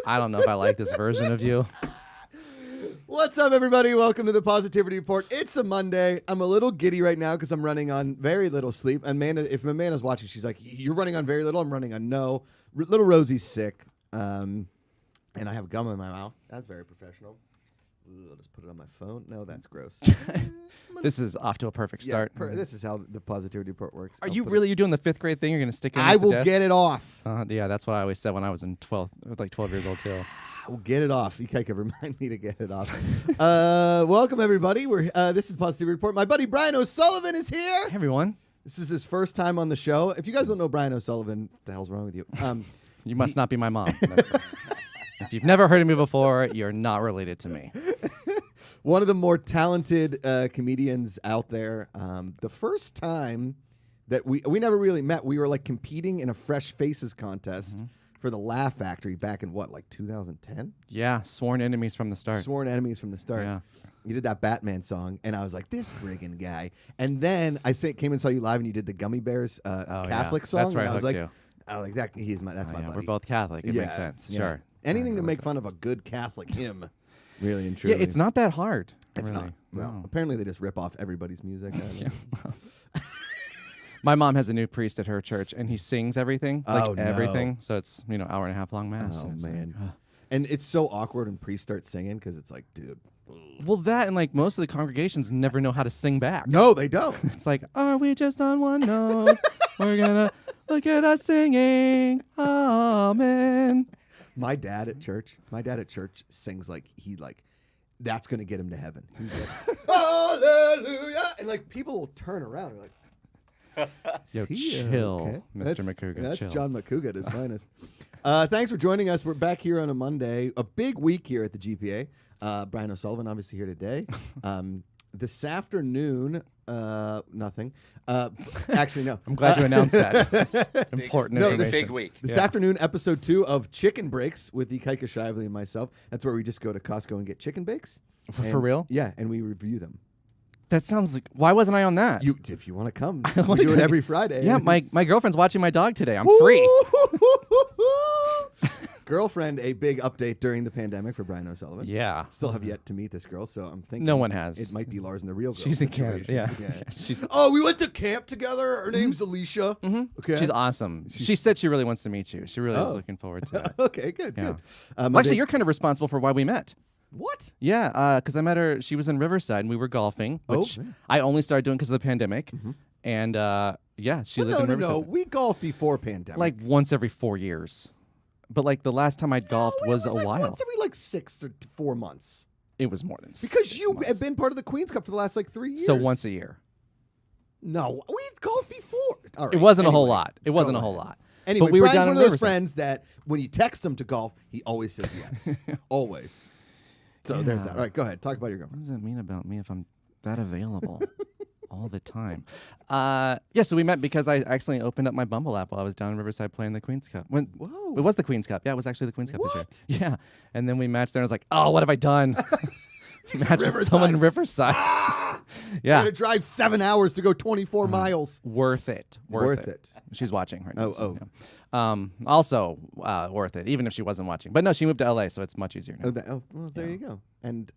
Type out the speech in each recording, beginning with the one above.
I don't know if I like this version of you. What's up, everybody? Welcome to the Positivity Report. It's a Monday. I'm a little giddy right now because I'm running on very little sleep. Amanda, if Amanda's watching, she's like, "You're running on very little." I'm running on no. Little Rosie's sick, and I have gum in my mouth. That's very professional. I'll just put it on my phone. No, that's gross. This is off to a perfect start. This is how the Positivity Report works. You're doing the 5th grade thing? You're going to stick it in I at the will desk? get it off. Yeah, that's what I always said when I was in 12 years old, too. I will get it off. You can't remind me to get it off. Welcome, everybody. This is Positivity Report. My buddy Brian O'Sullivan is here. Hey, everyone. This is his first time on the show. If you guys don't know Brian O'Sullivan, what the hell's wrong with you? You must not be my mom. If you've never heard of me before, you're not related to me. One of the more talented comedians out there. The first time that we never really met, we were like competing in a Fresh Faces contest for the Laugh Factory back in 2010? Yeah, sworn enemies from the start. Sworn enemies from the start. Yeah. You did that Batman song, and I was like, this friggin' guy. And then I came and saw you live, and you did the Gummy Bears Catholic song. That's where and I was like, you. I was like, that's my buddy. We're both Catholic. It makes sense. Yeah. Sure. Anything to make fun of a good Catholic hymn, really and truly. Yeah, it's not that hard. It's really. not. No. Apparently, they just rip off everybody's music. My mom has a new priest at her church, and he sings everything, everything. No. So it's hour and a half long mass. Oh, and man. Like, and it's so awkward when priests start singing because it's like, dude. well, that and like most of the congregations never know how to sing back. No, they don't. It's like, are we just on one note? We're gonna look at us singing. Amen. My dad at church sings like that's gonna get him to heaven. He's like, hallelujah, and like people will turn around and like, Yo, chill, Mr. Macuga. That's chill. John Macuga at his finest. Thanks for joining us. We're back here on a Monday. A big week here at the GPA. Brian O'Sullivan obviously here today. This afternoon, nothing. Actually, no. I'm glad you announced that. That's important information. Big week. This afternoon, episode 2 of Chicken Breaks with Ikaika Shively and myself. That's where we just go to Costco and get chicken bakes. For real? Yeah, and we review them. That sounds like. Why wasn't I on that? If you want to come, we do it every Friday. Yeah, my girlfriend's watching my dog today. I'm free. Girlfriend, a big update during the pandemic for Brian O'Sullivan. Yeah. Still have yet to meet this girl, so I'm thinking No one has. It might be Lars and the real girl. She's in Canada. situation. Yeah. She's We went to camp together. Her name's Alicia. Okay. she's awesome. She said she really wants to meet you. She really is looking forward to it. Okay, good. Yeah. Good. Well, actually, you're kind of responsible for why we met. What? Yeah, because I met her. She was in Riverside, and we were golfing, which I only started doing because of the pandemic. And she lived in Riverside. No. We golfed before pandemic. Like once every 4 years. But like the last time I'd golfed was a like while. Once every 6 or 4 months. It was more than Because 6 you months. have been part of the Queen's Cup for the last 3 years. So once a year. No, we golfed before. All right, It wasn't a whole anyway, lot. It wasn't a go whole ahead. lot. Anyway, but we were Brian's down one in of those Riverside. friends that when you text him to golf, he always says yes. Always. So there's that. All right, go ahead. Talk about your girlfriend. What does that mean about me if I'm that available all the time? So we met because I accidentally opened up my Bumble app while I was down in Riverside playing the Queen's Cup. Whoa. It was the Queen's Cup. Yeah, it was actually the Queen's Cup What? this year. Yeah. And then we matched there and I was like, oh, what have I done? Matched with someone in Riverside. You Yeah. gotta drive 7 hours to go 24 miles. Worth it. Worth it. She's watching right now. Oh, so, yeah. Also worth it, even if she wasn't watching. But no, she moved to LA, so it's much easier now. Well, there you go. And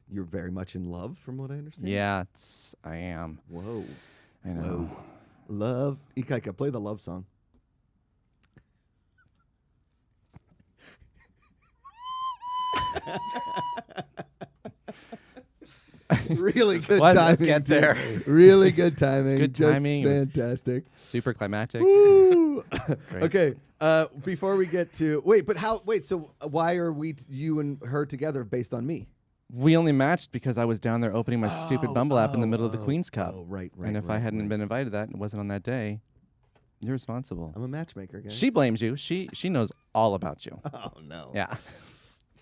you're very much in love, from what I understand. Yeah, I am. Whoa. I know. Whoa. Love. Ikaika, play the love song. Really good timing. Let's get there. dude. Really good timing. Good Just timing. It was fantastic. Super climactic. Woo. Great. Okay. Before we get to so why are you and her together based on me? We only matched because I was down there opening my stupid Bumble app in the middle of the Queen's Cup. Oh, right. And if I hadn't been invited to that and it wasn't on that day, you're responsible. I'm a matchmaker, guys. She blames you. She knows all about you. Oh no. Yeah.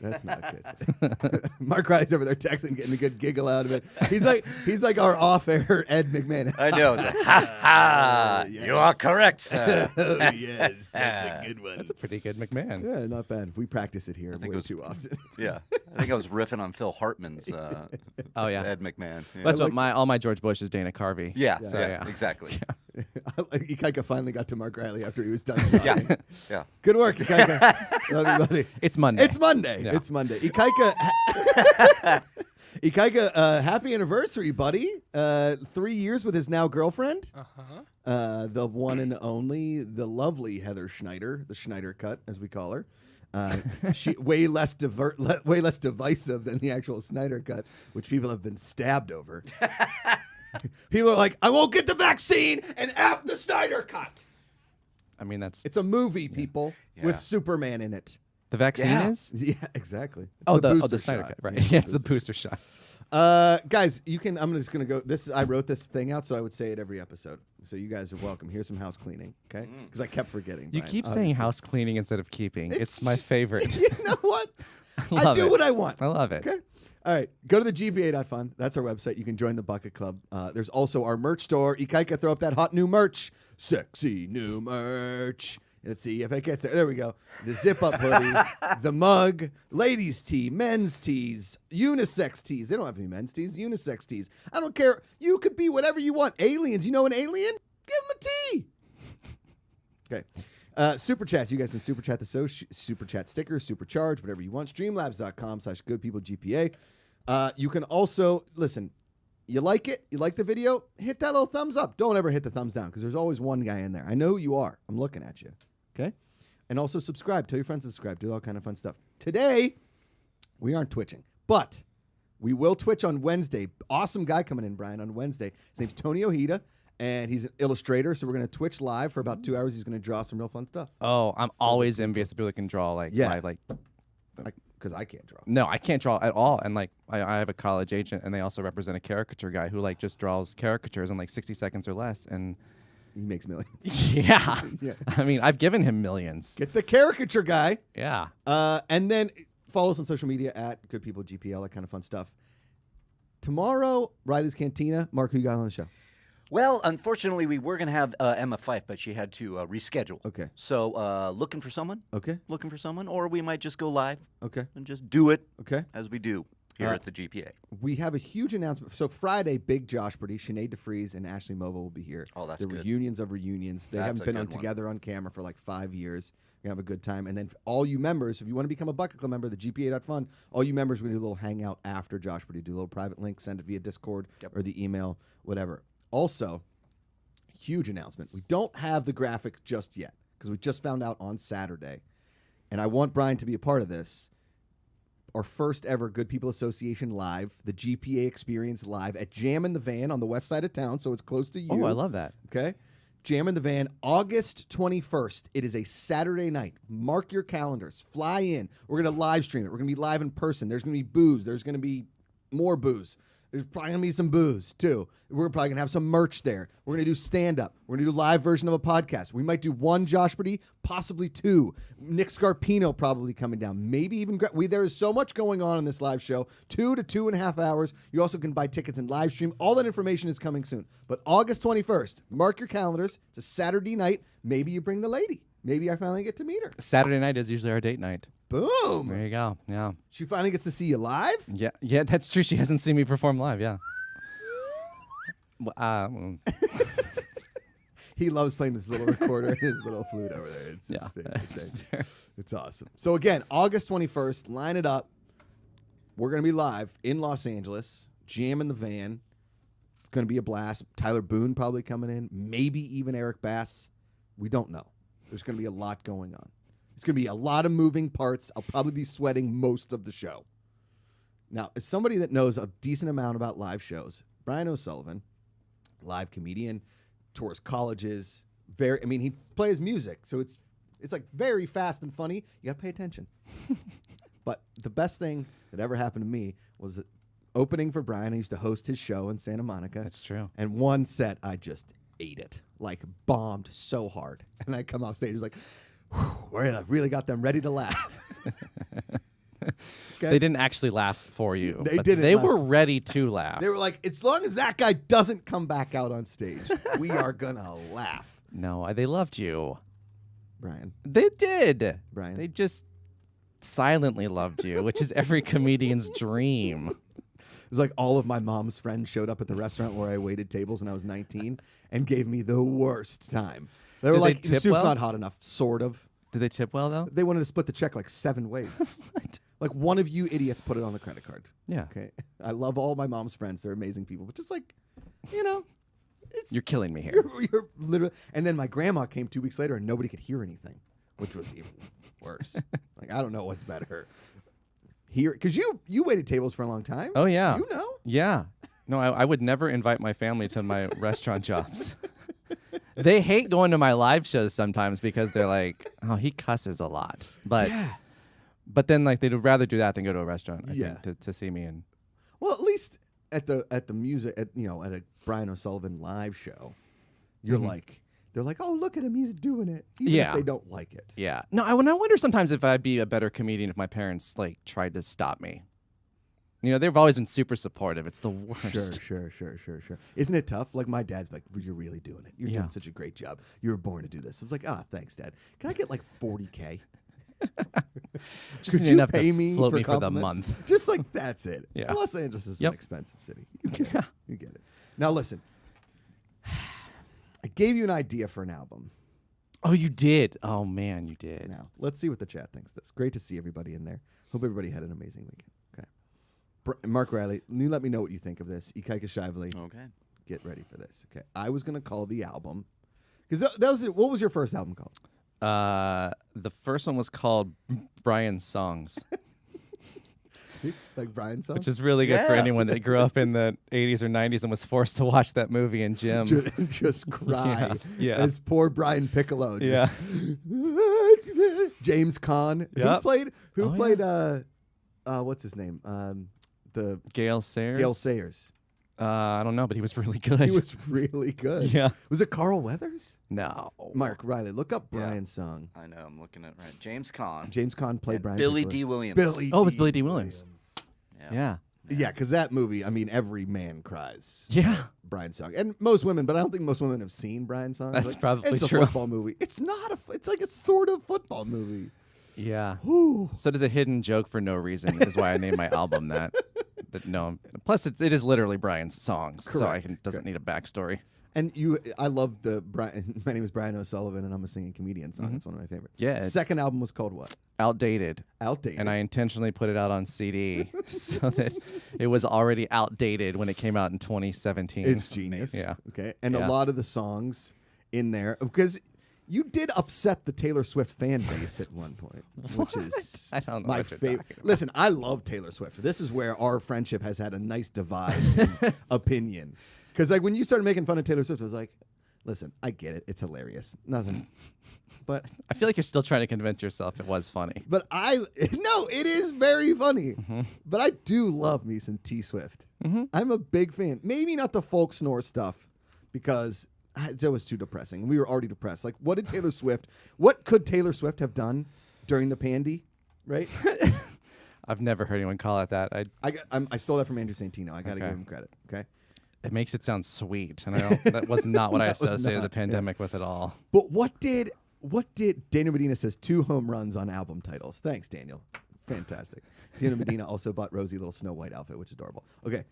That's not good. Mark Wright's over there texting, getting a good giggle out of it. He's like our off-air Ed McMahon. I know. Ha ha! Yes. You are correct, sir. Oh, yes, that's a good one. That's a pretty good McMahon. Yeah, not bad. We practice it here think way it was- too often. Yeah, I think I was riffing on Phil Hartman's Oh, yeah. Ed McMahon. Yeah. That's what all my George Bush is Dana Carvey. yeah, So, yeah, exactly. Ikaika finally got to Mark Riley after he was done talking. Yeah. Good work, Ikaika. Love you, buddy. It's Monday. It's Monday. Yeah. It's Monday. Ikaika, happy anniversary, buddy. 3 years with his now girlfriend. The one and only, the lovely Heather Schneider, the Schneider cut, as we call her. She way less divisive than the actual Snyder cut, which people have been stabbed over. People are like, I won't get the vaccine and F the Snyder cut. I mean, that's It's a movie, people, with Yeah. Superman in it. the vaccine Yeah. is. Yeah, exactly. It's Oh, the booster Snyder shot. cut, right? Yeah, it's the booster shot. Guys, you can. I'm just gonna go. I wrote this thing out, so I would say it every episode. So you guys are welcome. Here's some house cleaning, okay? Because I kept forgetting. You Brian, keep saying obviously. house cleaning instead of keeping. It's It's my favorite. You know what? I love do it. what I want. I love it. Okay. All right. Go to the GPA.fun. That's our website. You can join the Bucket Club. There's also our merch store. Ikaika, throw up that hot new merch. Sexy new merch. Let's see if it gets there. There we go. The zip-up hoodie, the mug, ladies' tee, men's tees, unisex tees. They don't have any men's tees. Unisex tees. I don't care. You could be whatever you want. Aliens. You know an alien? Give them a tee. Okay. Super chats. You guys can super chat the super chat sticker, supercharge, whatever you want. Streamlabs.com/goodpeoplegpa. You can also listen. You like it? You like the video? Hit that little thumbs up. Don't ever hit the thumbs down because there's always one guy in there. I know who you are. I'm looking at you. Okay. And also subscribe. Tell your friends to subscribe. Do all kind of fun stuff. Today, we aren't twitching, but we will twitch on Wednesday. Awesome guy coming in, Brian, on Wednesday. His name's Tony Ojeda. And he's an illustrator, so we're going to Twitch live for about 2 hours. He's going to draw some real fun stuff. Oh, I'm always envious of people that can draw Because I can't draw. No, I can't draw at all. And I have a college agent, and they also represent a caricature guy who just draws caricatures in 60 seconds or less. And He makes millions. yeah, Yeah. I mean, I've given him millions. Get the caricature guy. Yeah. And then follow us on social media at Good People GPL, that kind of fun stuff. Tomorrow, Riley's Cantina. Mark, who you got on the show? Well, unfortunately, we were going to have Emma Fife, but she had to reschedule. Okay. So looking for someone, or we might just go live Okay. and just do it Okay. as we do here at the GPA. We have a huge announcement. So Friday, big Josh Brady, Sinead DeFries, and Ashley Mova will be here. Oh, that's the good. reunions of reunions. They That's haven't a been good on one. together on camera for 5 years. We're going to have a good time. And then for all you members, if you want to become a Bucket Club member, the GPA.fun, all you members, we're going to do a little hangout after Josh Brady. Do a little private link, send it via Discord or the email, whatever. Also, huge announcement. We don't have the graphic just yet because we just found out on Saturday. And I want Brian to be a part of this. Our first ever Good People Association live, the GPA Experience live at Jam in the Van on the west side of town, so it's close to you. Oh, I love that. Okay. Jam in the Van, August 21st. It is a Saturday night. Mark your calendars. Fly in. We're going to live stream it. We're going to be live in person. There's going to be booze. There's going to be more booze. There's probably going to be some booze, too. We're probably going to have some merch there. We're going to do stand-up. We're going to do a live version of a podcast. We might do one Josh Brady, possibly two. Nick Scarpino probably coming down. Maybe even... there is so much going on in this live show. 2 to 2.5 hours. You also can buy tickets and live stream. All that information is coming soon. But August 21st, mark your calendars. It's a Saturday night. Maybe you bring the lady. Maybe I finally get to meet her. Saturday night is usually our date night. Boom. There you go. Yeah. She finally gets to see you live? Yeah, that's true. She hasn't seen me perform live. Yeah. Well, He loves playing this little recorder and his little flute over there. It's yeah, his that's thing. fair. It's awesome. So again, August 21st, line it up. We're going to be live in Los Angeles, Jam in the Van. It's going to be a blast. Tyler Boone probably coming in, maybe even Eric Bass. We don't know. There's going to be a lot going on. It's going to be a lot of moving parts. I'll probably be sweating most of the show. Now, as somebody that knows a decent amount about live shows, Brian O'Sullivan, live comedian, tours colleges, he plays music, so it's very fast and funny. You got to pay attention. But the best thing that ever happened to me was opening for Brian. I used to host his show in Santa Monica. That's true. And one set, I just ate it, bombed so hard. And I come off stage, it was like, I really got them ready to laugh. Okay? They didn't actually laugh for you. They but didn't They laugh. were ready to laugh. They were like, as long as that guy doesn't come back out on stage, we are going to laugh. No, they loved you. Brian. They did. Brian. They just silently loved you, which is every comedian's dream. was like all of my mom's friends showed up at the restaurant where I waited tables when I was 19 and gave me the worst time. They were Did they like, the tip soup's well? not hot enough, sort of. Did they tip well though? They wanted to split the check like 7 ways. Like one of you idiots put it on the credit card. Yeah. Okay. I love all my mom's friends. They're amazing people. But just like, it's You're killing me here. you're literally. And then my grandma came 2 weeks later and nobody could hear anything, which was even worse. Like, I don't know what's better. Here, because you waited tables for a long time. Oh yeah. You know? Yeah. No, I would never invite my family to my restaurant jobs. They hate going to my live shows sometimes because they're like, oh, he cusses a lot. But then like they'd rather do that than go to a restaurant, I think, to see me. And Well, at least at the music at a Brian O'Sullivan live show, you're like, they're like, oh, look at him, he's doing it. Even if they don't like it. yeah. No, I wonder sometimes if I'd be a better comedian if my parents like tried to stop me. They've always been super supportive. It's the worst. Sure. Isn't it tough? Like my dad's like, you're really doing it. You're Yeah. doing such a great job. You were born to do this. I was like, thanks, Dad. Can I get like $40K? Just Could need you enough pay to me float for me for the compliments? month. Just like that's it. Yeah. Los Angeles is Yep. an expensive city. You get it. You get it. Now listen. I gave you an idea for an album. Oh, you did. Oh man, you did. Now let's see what the chat thinks. This great to see everybody in there. Hope everybody had an amazing weekend. Okay. Mark Riley, you let me know what you think of this. GPACharity. Okay. Get ready for this. Okay. I was gonna call the album because that was it. What was your first album called? The first one was called Brian's Songs, See, like Brian's song. which is really good for Yeah. anyone that grew up in the 80s or 90s and was forced to watch that movie in gym. Just cry Yeah. as poor Brian Piccolo. Yeah. James Caan. Yep. Who Oh, played what's his name? The Gail Sayers. Gail Sayers. I don't know, but he was really good. He was really good. Yeah. Was it Carl Weathers? No. Mark Riley, look up Yeah. Brian's song. I know. I'm looking at it right. James Caan. James Caan played and Brian Billy Piccolo. D. Williams. Billy Oh, it was Billy D. Williams. Yeah. Yeah, because that movie, I mean, every man cries. Yeah. Brian's song, and most women, but I don't think most women have seen Brian's song. That's probably it's true. a football movie. It's not it's like a sort of football movie. Yeah. Whew. So does a hidden joke for no reason is why I named my album that. No. Plus, it is literally Brian's songs, so Correct. doesn't need a backstory. And I love the Brian. My name is Brian O'Sullivan, and I'm a singing comedian song. It's one of my favorites. Yeah. Second album was called what? Outdated. Outdated. And I intentionally put it out on CD so that it was already outdated when it came out in 2017. It's genius. Yeah. Okay. And Yeah. a lot of the songs in there, because you did upset the Taylor Swift fan base at one point, which is I don't know my what you're favorite. talking about. Listen, I love Taylor Swift. This is where our friendship has had a nice divide in opinion. Because like when you started making fun of Taylor Swift, I was like, listen, I get it. It's hilarious. Nothing. But I feel like you're still trying to convince yourself it was funny. no, it is very funny. But I do love me some T Swift. I'm a big fan. Maybe not the folk snore stuff because that was too depressing. We were already depressed. Like, what could Taylor Swift have done during the pandy? Right? I've never heard anyone call it that. I stole that from Andrew Santino. I got to Okay. give him credit. Okay. It makes it sound sweet, and that was not what I That was associated not, the pandemic with at all. But what did Daniel Medina says 2 home runs on album titles? Thanks, Daniel. Fantastic. Daniel Medina also bought Rosie a little Snow White outfit, which is adorable. Okay.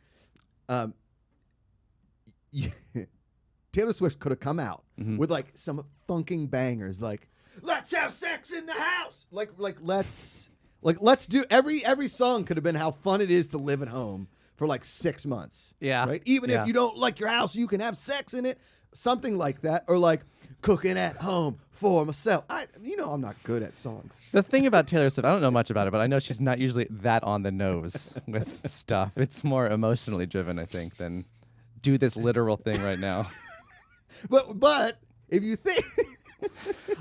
Taylor Swift could have come out with like some funking bangers, like "Let's have sex in the house." Let's do every song could have been how fun it is to live at home for like 6 months. Yeah. Right. Even Yeah. if you don't like your house, you can have sex in it. Something like that, or like cooking at home for myself. I'm not good at songs. The thing about Taylor Swift, I don't know much about it, but I know she's not usually that on the nose with stuff. It's more emotionally driven, I think, than do this literal thing right now. But if you think,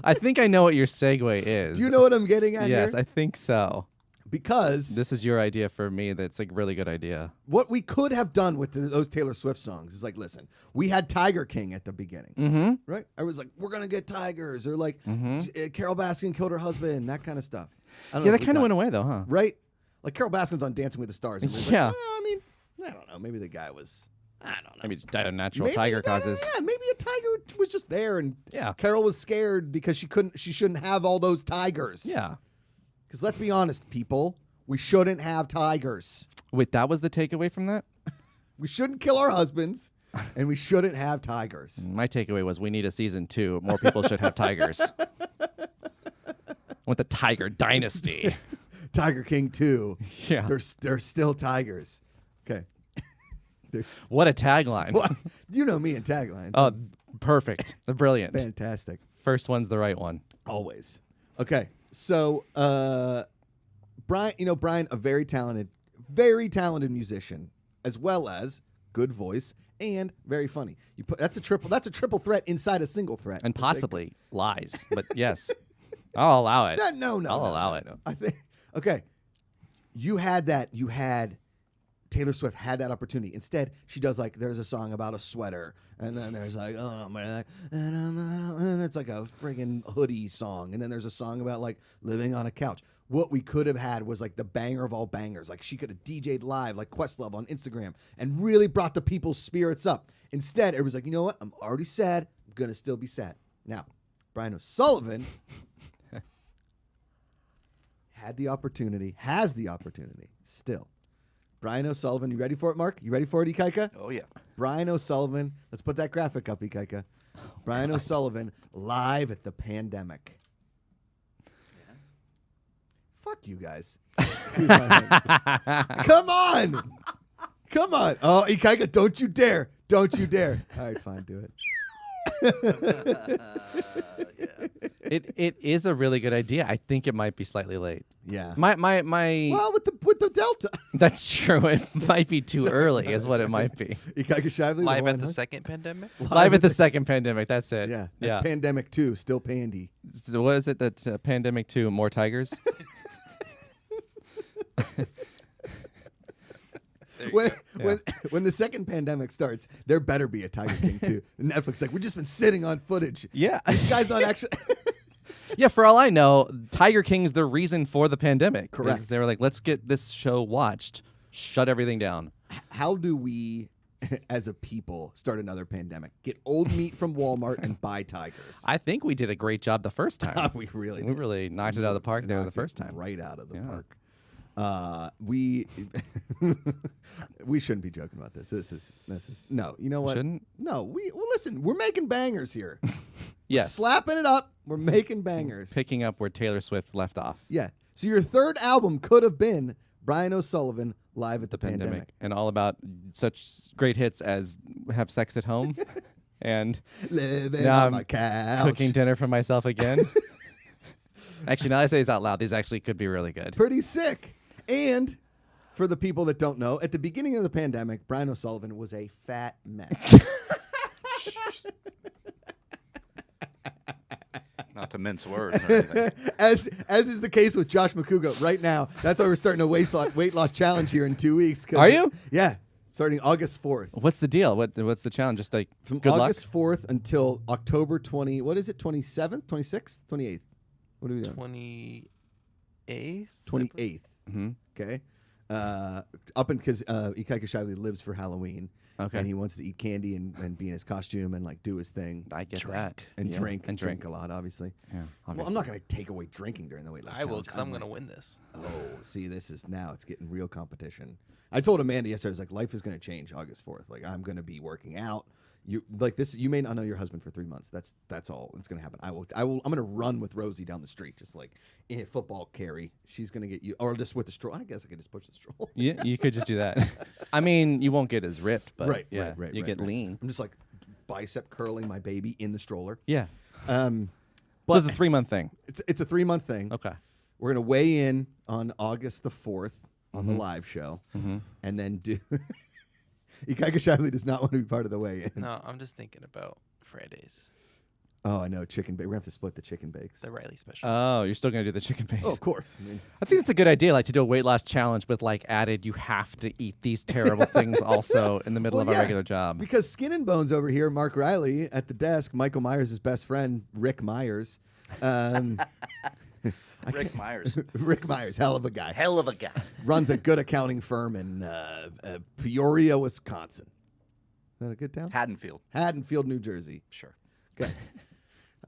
I think I know what your segue is. do you know what I'm getting at Yes, here? I think so. Because This is your idea for me. That's like a really good idea. what we could have done with those Taylor Swift songs is like, listen, we had Tiger King at the beginning, right? I was like, we're gonna get tigers, or like Carol Baskin killed her husband, that kind of stuff. I don't Yeah, know that if we kind of got- went away though, huh? right. Like Carol Baskin's on Dancing with the Stars. And we were Yeah. Like, I mean, I don't know. Maybe the guy was. I don't know. Maybe just died of natural Maybe tiger he died- causes. Yeah, maybe a tiger was just there, and Yeah. Carol was scared because she shouldn't have all those tigers. Yeah. Because let's be honest, people, We shouldn't have tigers. Wait, that was the takeaway from that? We shouldn't kill our husbands, and we shouldn't have tigers. My takeaway was we need a season 2. More people should have tigers. With the Tiger Dynasty. Tiger King 2. Yeah. There's still tigers. Okay. What a tagline. Well, you know me and taglines. Oh, perfect. Brilliant. Fantastic. First one's the right one. Always. Okay. So, Brian, a very talented musician, as well as good voice and very funny. That's a triple threat inside a single threat. And possibly lies. But yes. I'll allow it. No. I'll allow it. No. I think okay. You had Taylor Swift had that opportunity. Instead, she does like there's a song about a sweater, and then there's like and it's like a friggin' hoodie song, and then there's a song about like living on a couch. What we could have had was like the banger of all bangers. Like she could have DJ'd live like Questlove on Instagram and really brought the people's spirits up. Instead, it was like, you know what? I'm already sad. I'm gonna still be sad. Now, Brian O'Sullivan has the opportunity still. Brian O'Sullivan, you ready for it, Mark? You ready for it, Ikaika? Oh, yeah. Brian O'Sullivan, let's put that graphic up, Ikaika. Brian O'Sullivan live at the Pandemic. Yeah. Fuck you guys. Excuse my language. Come on. Oh, Ikaika, don't you dare. All right, fine, do it. It is a really good idea. I think it might be slightly late. Yeah. My Well, with the Delta. That's true. It might be too early is what it might be. Ikaika Shively. Live at the second pandemic? Live at the second pandemic. That's it. Yeah. Yeah. Pandemic 2, still pandy. So what is it that's Pandemic 2, more tigers? When the second pandemic starts, there better be a Tiger King 2. Netflix like, we've just been sitting on footage. Yeah. This guy's not actually... Yeah, for all I know, Tiger King's the reason for the pandemic. Correct. They were like, let's get this show watched, shut everything down. How do we, as a people, start another pandemic? Get old meat from Walmart and buy tigers. I think we did a great job the first time. We really We really knocked it out of the park there the first time. Right out of the Yeah. park. We shouldn't be joking about this. This is no. You know what? Shouldn't? No. Listen. We're making bangers here. Yes. Slapping it up. We're making bangers. Picking up where Taylor Swift left off. Yeah. So your third album could have been Brian O'Sullivan live at the pandemic. And all about such great hits as Have Sex at Home and Living Now on I'm my couch. Cooking Dinner for Myself Again. Actually, now that I say these out loud, these actually could be really good. Pretty sick. And for the people that don't know, at the beginning of the pandemic, Brian O'Sullivan was a fat mess. Not to mince words or anything. As is the case with Josh Macuga right now. That's why we're starting a weight loss challenge here in 2 weeks. Are you? Yeah. Starting August 4th. What's the deal? What's the challenge? Just like From good August luck? 4th until October 20, what is it, 27th, 26th, 28th? What are we doing? 28th? 28th. Mm-hmm. Okay. Up because Ikaika Shively lives for Halloween. Okay. And he wants to eat candy and be in his costume and like do his thing. I get that. And Yeah. drink. And drink a lot, obviously. Yeah, Well, obviously. I'm not going to take away drinking during the weight loss I will, challenge. because I'm going to win this. Oh, see, now it's getting real competition. I told Amanda yesterday, I was like, life is going to change August 4th. Like, I'm going to be working out. You like this? You may not know your husband for 3 months. That's all that's going to happen. I'm going to run with Rosie down the street, just like in football carry. She's going to get you, or just with the stroll. I guess I could just push the stroll. Yeah, you could just do that. I mean, you won't get as ripped, but Right, yeah, right, you get right. lean. I'm just like bicep curling my baby in the stroller. Yeah. But So it's a 3-month thing. it's a 3-month thing. Okay. We're going to weigh in on August the 4th on Mm-hmm. the live show, and then do. Ikaika Shively does not want to be part of the weigh-in. No, I'm just thinking about Fridays, Oh, I know. Chicken bake. We're going to have to split the chicken bakes. the Riley special. Oh, you're still going to do the chicken base. Oh, of course. I mean, I think it's a good idea, like to do a weight loss challenge with like added, you have to eat these terrible things also in the middle Well, of a yeah, regular job. because Skin and Bones over here, Mark Riley at the desk, Michael Myers' best friend, Rick Myers. Rick Myers. Rick Myers, hell of a guy. Hell of a guy. Runs a good accounting firm in Peoria, Wisconsin. Is that a good town? Haddonfield. Haddonfield, New Jersey. Sure. Okay.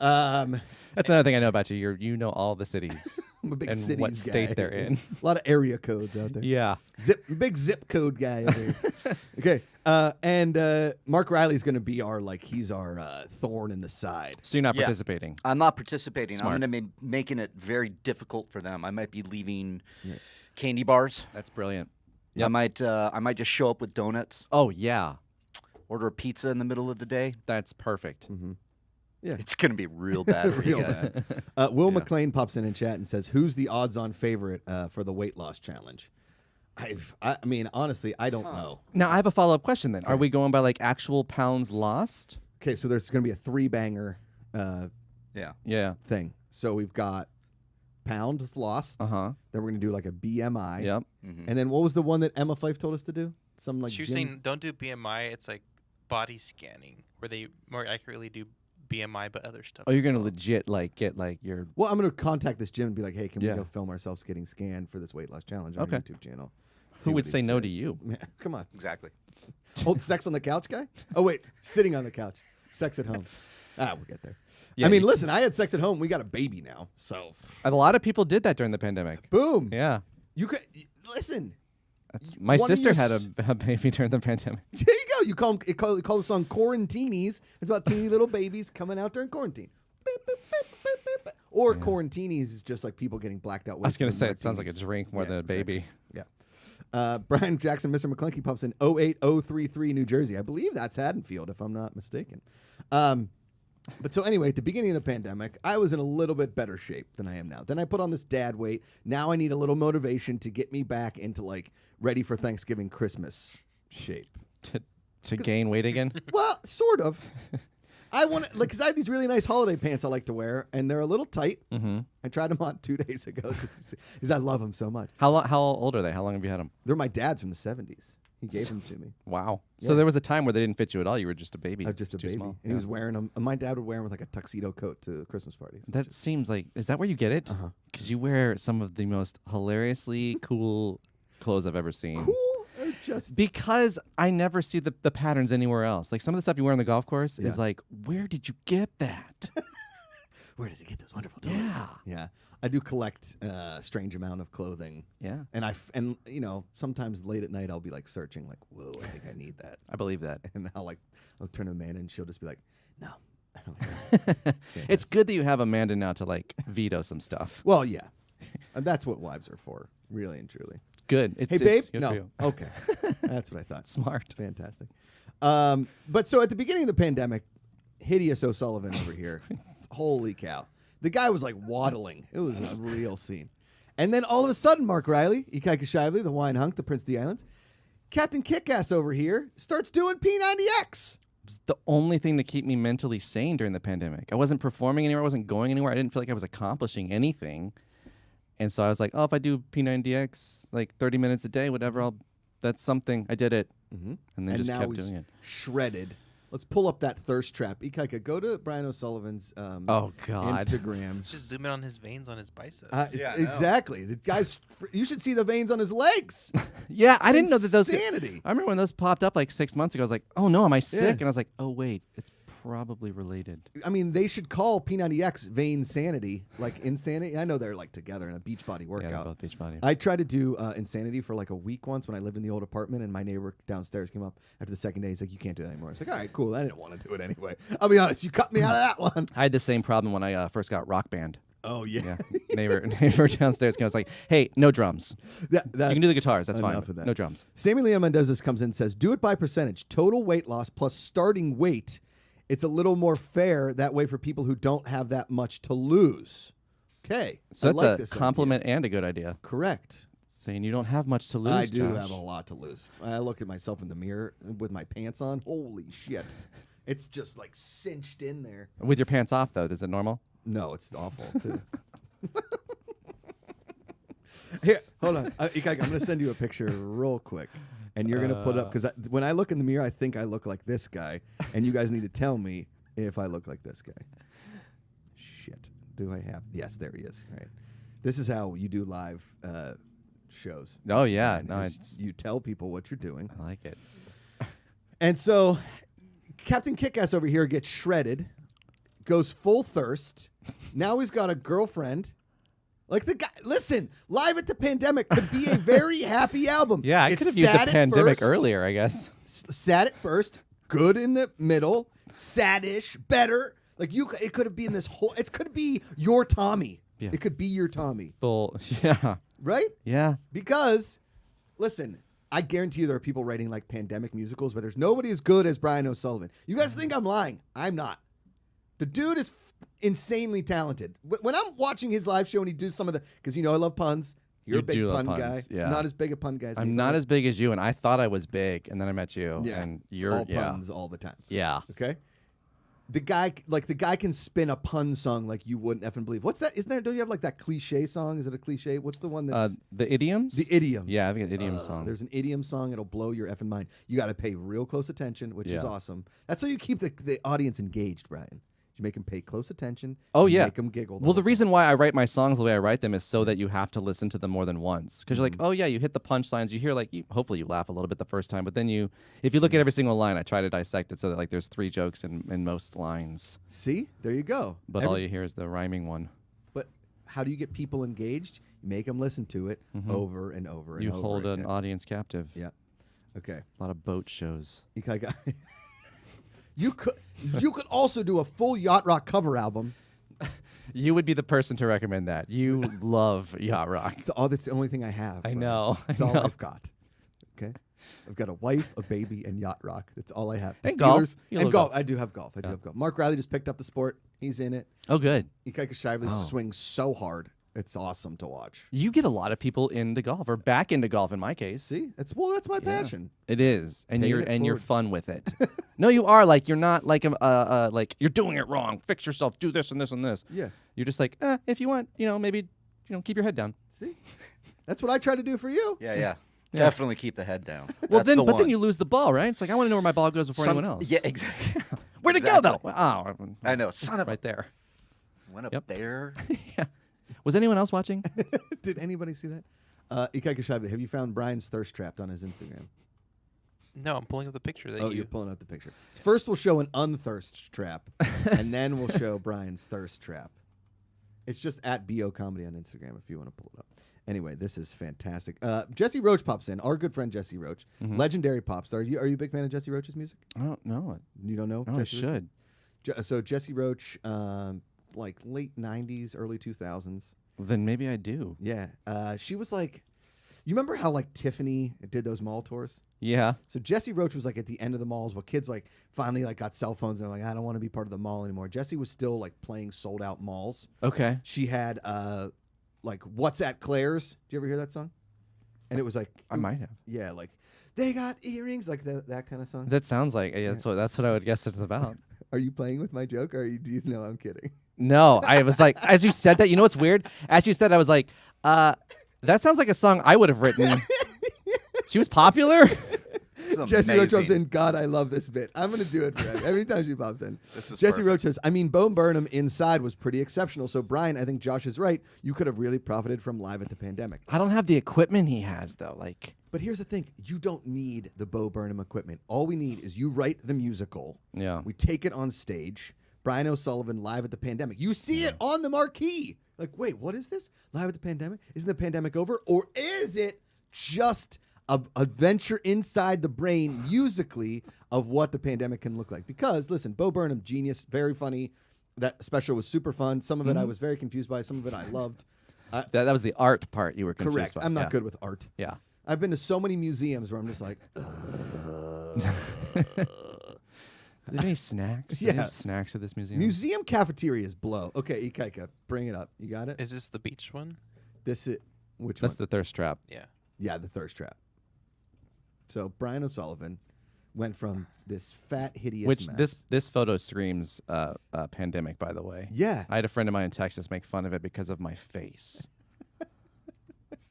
That's another thing I know about you. You know all the cities I'm a big and cities what state guy. they're in. A lot of area codes out there. Yeah. Big zip code guy over here. Okay. And Mark Riley's going to be he's our thorn in the side. So you're not Yeah. participating. I'm not participating. Smart. I'm going to be making it very difficult for them. I might be leaving candy bars. That's brilliant. I might just show up with donuts, Oh yeah, order a pizza in the middle of the day. that's perfect. Yeah. It's going to be, real bad for you Real guys. Will McLean pops in chat and says, "Who's the odds-on favorite for the weight loss challenge?" I mean, honestly, I don't know. Now I have a follow-up question. Then, are we going by like actual pounds lost? Okay, so there's going to be a 3-banger Yeah. Yeah. thing. So we've got pounds lost. Uh huh. Then we're going to do like a BMI. Yep. And then what was the one that Emma Fife told us to do? Some like She was gym- saying don't do BMI. It's like body scanning, where they more accurately do BMI, but other stuff. Oh, you're as gonna well. legit get like your. Well, I'm going to contact this gym and be like, "Hey, can Yeah. we go film ourselves getting scanned for this weight loss challenge on Okay. our YouTube channel?" See Who what would he say no said. to you? Yeah, come on. Exactly. Old sex on the couch guy? Oh, wait. Sitting on the couch. Sex at home. We'll get there. Yeah, I mean, you- listen, I had sex at home. We got a baby now. So, A lot of people did that during the pandemic. boom. Yeah. You could listen. My One of sister you had s- a baby during the pandemic. There you go. You call the song Quarantinis. It's about teeny little babies coming out during quarantine. Beep, beep, beep, beep, beep, beep. Or Quarantinis is just like people getting blacked out. I was gonna wasted say with it sounds like a martinis. drink more Yeah, than a exactly. baby. Yeah. Brian Jackson, Mr. McClunky pumps in 08033 New Jersey. I believe that's Haddonfield, if I'm not mistaken. But so anyway, at the beginning of the pandemic, I was in a little bit better shape than I am now. Then I put on this dad weight. Now I need a little motivation to get me back into like ready for Thanksgiving, Christmas shape. To gain weight again. Well, sort of. I want to, like, because I have these really nice holiday pants I like to wear, and they're a little tight. Mm-hmm. I tried them on 2 days ago because I love them so much. How old are they? How long have you had them? They're my dad's from the 70s. He gave them to me. Wow. Yeah. So there was a time where they didn't fit you at all. You were just a baby. I was just a too baby. small. And he Yeah. was wearing them. My dad would wear them with like a tuxedo coat to Christmas parties. That seems like, is that where you get it? Uh-huh. Because you wear some of the most hilariously cool clothes I've ever seen. Cool or just... Because I never see the patterns anywhere else. Like some of the stuff you wear on the golf course is Yeah. like, where did you get that? Where does he get those wonderful toys? Yeah. Yeah. I do collect a strange amount of clothing. Yeah, And you know, sometimes late at night I'll be like searching like, whoa, I think I need that. I believe that. And I'll turn to Amanda and she'll just be like, no. I don't think It's good that you have Amanda now to like veto some stuff. Well, yeah. And that's what wives are for, really and truly. Good. It's, Hey, it's babe? good for No. you. Okay. That's what I thought. Smart. Fantastic. But so at the beginning of the pandemic, Hideous O'Sullivan over here, holy cow. The guy was like waddling. It was a real scene. And then all of a sudden, Mark Riley, Ikaika Shively, the wine hunk, the Prince of the Islands, Captain Kickass over here starts doing P90X. It's the only thing to keep me mentally sane during the pandemic. I wasn't performing anywhere. I wasn't going anywhere. I didn't feel like I was accomplishing anything. And so I was like, oh, if I do P90X, like 30 minutes a day, whatever, that's something. I did it. Mm-hmm. And then just now kept he's doing it. shredded. Let's pull up that thirst trap. Ikaika, go to Brian O'Sullivan's Oh, God. Instagram. Just zoom in on his veins on his biceps. Yeah, I know. Exactly. The guy's. You should see the veins on his legs. Yeah, I didn't know that those. Insanity. I remember when those popped up like 6 months ago. I was like, oh, no, am I sick? Yeah. And I was like, oh, wait, it's probably related. I mean, they should call P90X Vein Sanity, like Insanity. I know they're like together in a Beachbody Yeah, workout. they're both Beachbody. I tried to do Insanity for like a week once when I lived in the old apartment, and my neighbor downstairs came up after the second day. He's like, "You can't do that anymore." I was like, "All right, cool. I didn't want to do it anyway." I'll be honest, you cut me out of that one. I had the same problem when I first got Rock Band. Oh Yeah, neighbor downstairs came. I was like, "Hey, no drums. You can do the guitars. That's fine. enough of that. No drums." Sammy Leon Mendoza comes in and says, "Do it by percentage. Total weight loss plus starting weight. It's a little more fair that way for people who don't have that much to lose." Okay, So I that's like a this compliment and a good idea. idea. Correct. Saying you don't have much to lose. I do Josh. have a lot to lose. I look at myself in the mirror with my pants on. Holy shit. It's just like cinched in there. With your pants off, though, is it normal? No, it's awful, too. Here, hold on. Ikaika, I'm going to send you a picture real quick. And you're going to put up, because when I look in the mirror, I think I look like this guy. And you guys need to tell me if I look like this guy. Shit. Do I have? Yes, there he is. All right. This is how you do live shows. Oh yeah, And no, is it's. you tell people what you're doing. I like it. And so Captain Kickass over here gets shredded, goes full thirst. Now he's got a girlfriend. Like the guy, listen, Live at the Pandemic could be a very happy album. Yeah, I It's could have used the sad at pandemic first, earlier, I guess. Sad at first, good in the middle, saddish, better. Like it could have been this whole. It could be your Tommy. Yeah. It could be your Tommy, Full, yeah. right? Yeah. Because, listen, I guarantee you there are people writing like pandemic musicals, but there's nobody as good as Brian O'Sullivan. You guys think I'm lying? I'm not. The dude is insanely talented. When I'm watching his live show and he does some of the, because I love puns. You're You a big do love pun puns, guy. yeah. I'm not as big a pun guy as me, I'm but not as big as you, and I thought I was big, and then I met you, yeah, and it's you're all puns all the time. Yeah. Okay. The guy can spin a pun song like you wouldn't effing believe. What's that? Isn't that? Don't you have like that cliche song? Is it a cliche? What's the one that's The idioms? the idiom? Yeah, I've got an idiom song. There's an idiom song. It'll blow your effing mind. You got to pay real close attention, which is Yeah. awesome. That's how you keep the audience engaged, Brian. You make them pay close attention. Oh, you yeah. Make them giggle. Well, the reason why I write my songs the way I write them is so that you have to listen to them more than once. Because you're like, oh, yeah, you hit the punchlines. You hear, like, hopefully you laugh a little bit the first time. But then if you look at every single line, I try to dissect it so that, like, there's 3 jokes in most lines. See, there you go. But all you hear is the rhyming one. But how do you get people engaged? You make them listen to it over and over and You over. hold an again. audience captive. Yeah. Okay. A lot of boat shows. You could also do a full yacht rock cover album. You would be the person to recommend that. You love yacht rock. That's the only thing I have. I Brian. know. That's all I've got. Okay. I've got a wife, a baby, and yacht rock. That's all I have. The And golf. Steelers- You And love golf. golf. I do have golf. I do have golf. Mark Riley just picked up the sport. He's in it. Oh, good. GPACharity Oh. swings so hard. It's awesome to watch. You get a lot of people into golf, or back into golf in my case. See? That's my passion. It is, and Paying you're it you're forward. fun with it. No, you are like you're not like like you're doing it wrong. Fix yourself. Do this and this and this. Yeah. You're just like, if you want, maybe keep your head down. See? That's what I try to do for you. Yeah. Definitely keep the head down. Well, That's then, the but then one. you lose the ball, right? It's like I want to know where my ball goes before anyone else. Yeah, exactly. Where'd it go though? Oh, I know. Son of right there. Went up Yep. there. Yeah. Was anyone else watching? Did anybody see that? GPACharity, have you found Brian's thirst trapped on his Instagram? No, I'm pulling up the picture that You're pulling out the picture. First, we'll show an unthirst trap, and then we'll show Brian's thirst trap. It's just at BO Comedy on Instagram if you want to pull it up. Anyway, this is fantastic. Jesse Roach pops in. Our good friend Jesse Roach, legendary pop star. Are you a big fan of Jesse Roach's music? I don't know. You don't know? No, I Jesse Roach? should. So Jesse Roach, like late '90s, early 2000s. Then maybe I do. Yeah, she was like, you remember how like Tiffany did those mall tours? Yeah. So Jesse Roach was like at the end of the malls, where kids like finally like got cell phones and they're like, I don't want to be part of the mall anymore. Jesse was still like playing sold out malls. Okay. She had like What's at Claire's. Do you ever hear that song? And it was like I might have. yeah, like they got earrings, like that kind of song. That sounds like that's what I would guess it's about. Are you playing with my joke, or do you know I'm kidding? No, I was like, as you said that, what's weird? As you said, I was like, that sounds like a song I would have written. She was popular. It's Jesse Roach amazing. pops in. God, I love this bit. I'm going to do it for every time she pops in. This is Jesse perfect. Roach says, I mean, Bo Burnham inside was pretty exceptional. So, Brian, I think Josh is right. You could have really profited from Live at the Pandemic. I don't have the equipment he has though. Like, But here's the thing. You don't need the Bo Burnham equipment. All we need is you write the musical. yeah. We take it on stage. Brian O'Sullivan Live at the Pandemic. You see it on the marquee. Like, wait, what is this? Live at the Pandemic? Isn't the pandemic over? Or is it just a adventure inside the brain musically of what the pandemic can look like? Because, listen, Bo Burnham, genius, very funny. That special was super fun. Some of it I was very confused by. Some of it I loved. That was the art part you were confused Correct. by. I'm not yeah. good with art. Yeah. I've been to so many museums where I'm just like, Are there any snacks? Do they have snacks at this museum? museum cafeterias blow. Okay, Ikaika, bring it up. You got it? Is this the beach one? This is, which That's one? the thirst trap. Yeah. Yeah, the thirst trap. So Brian O'Sullivan went from this fat, hideous Which mess. this photo screams pandemic, by the way. Yeah. I had a friend of mine in Texas make fun of it because of my face.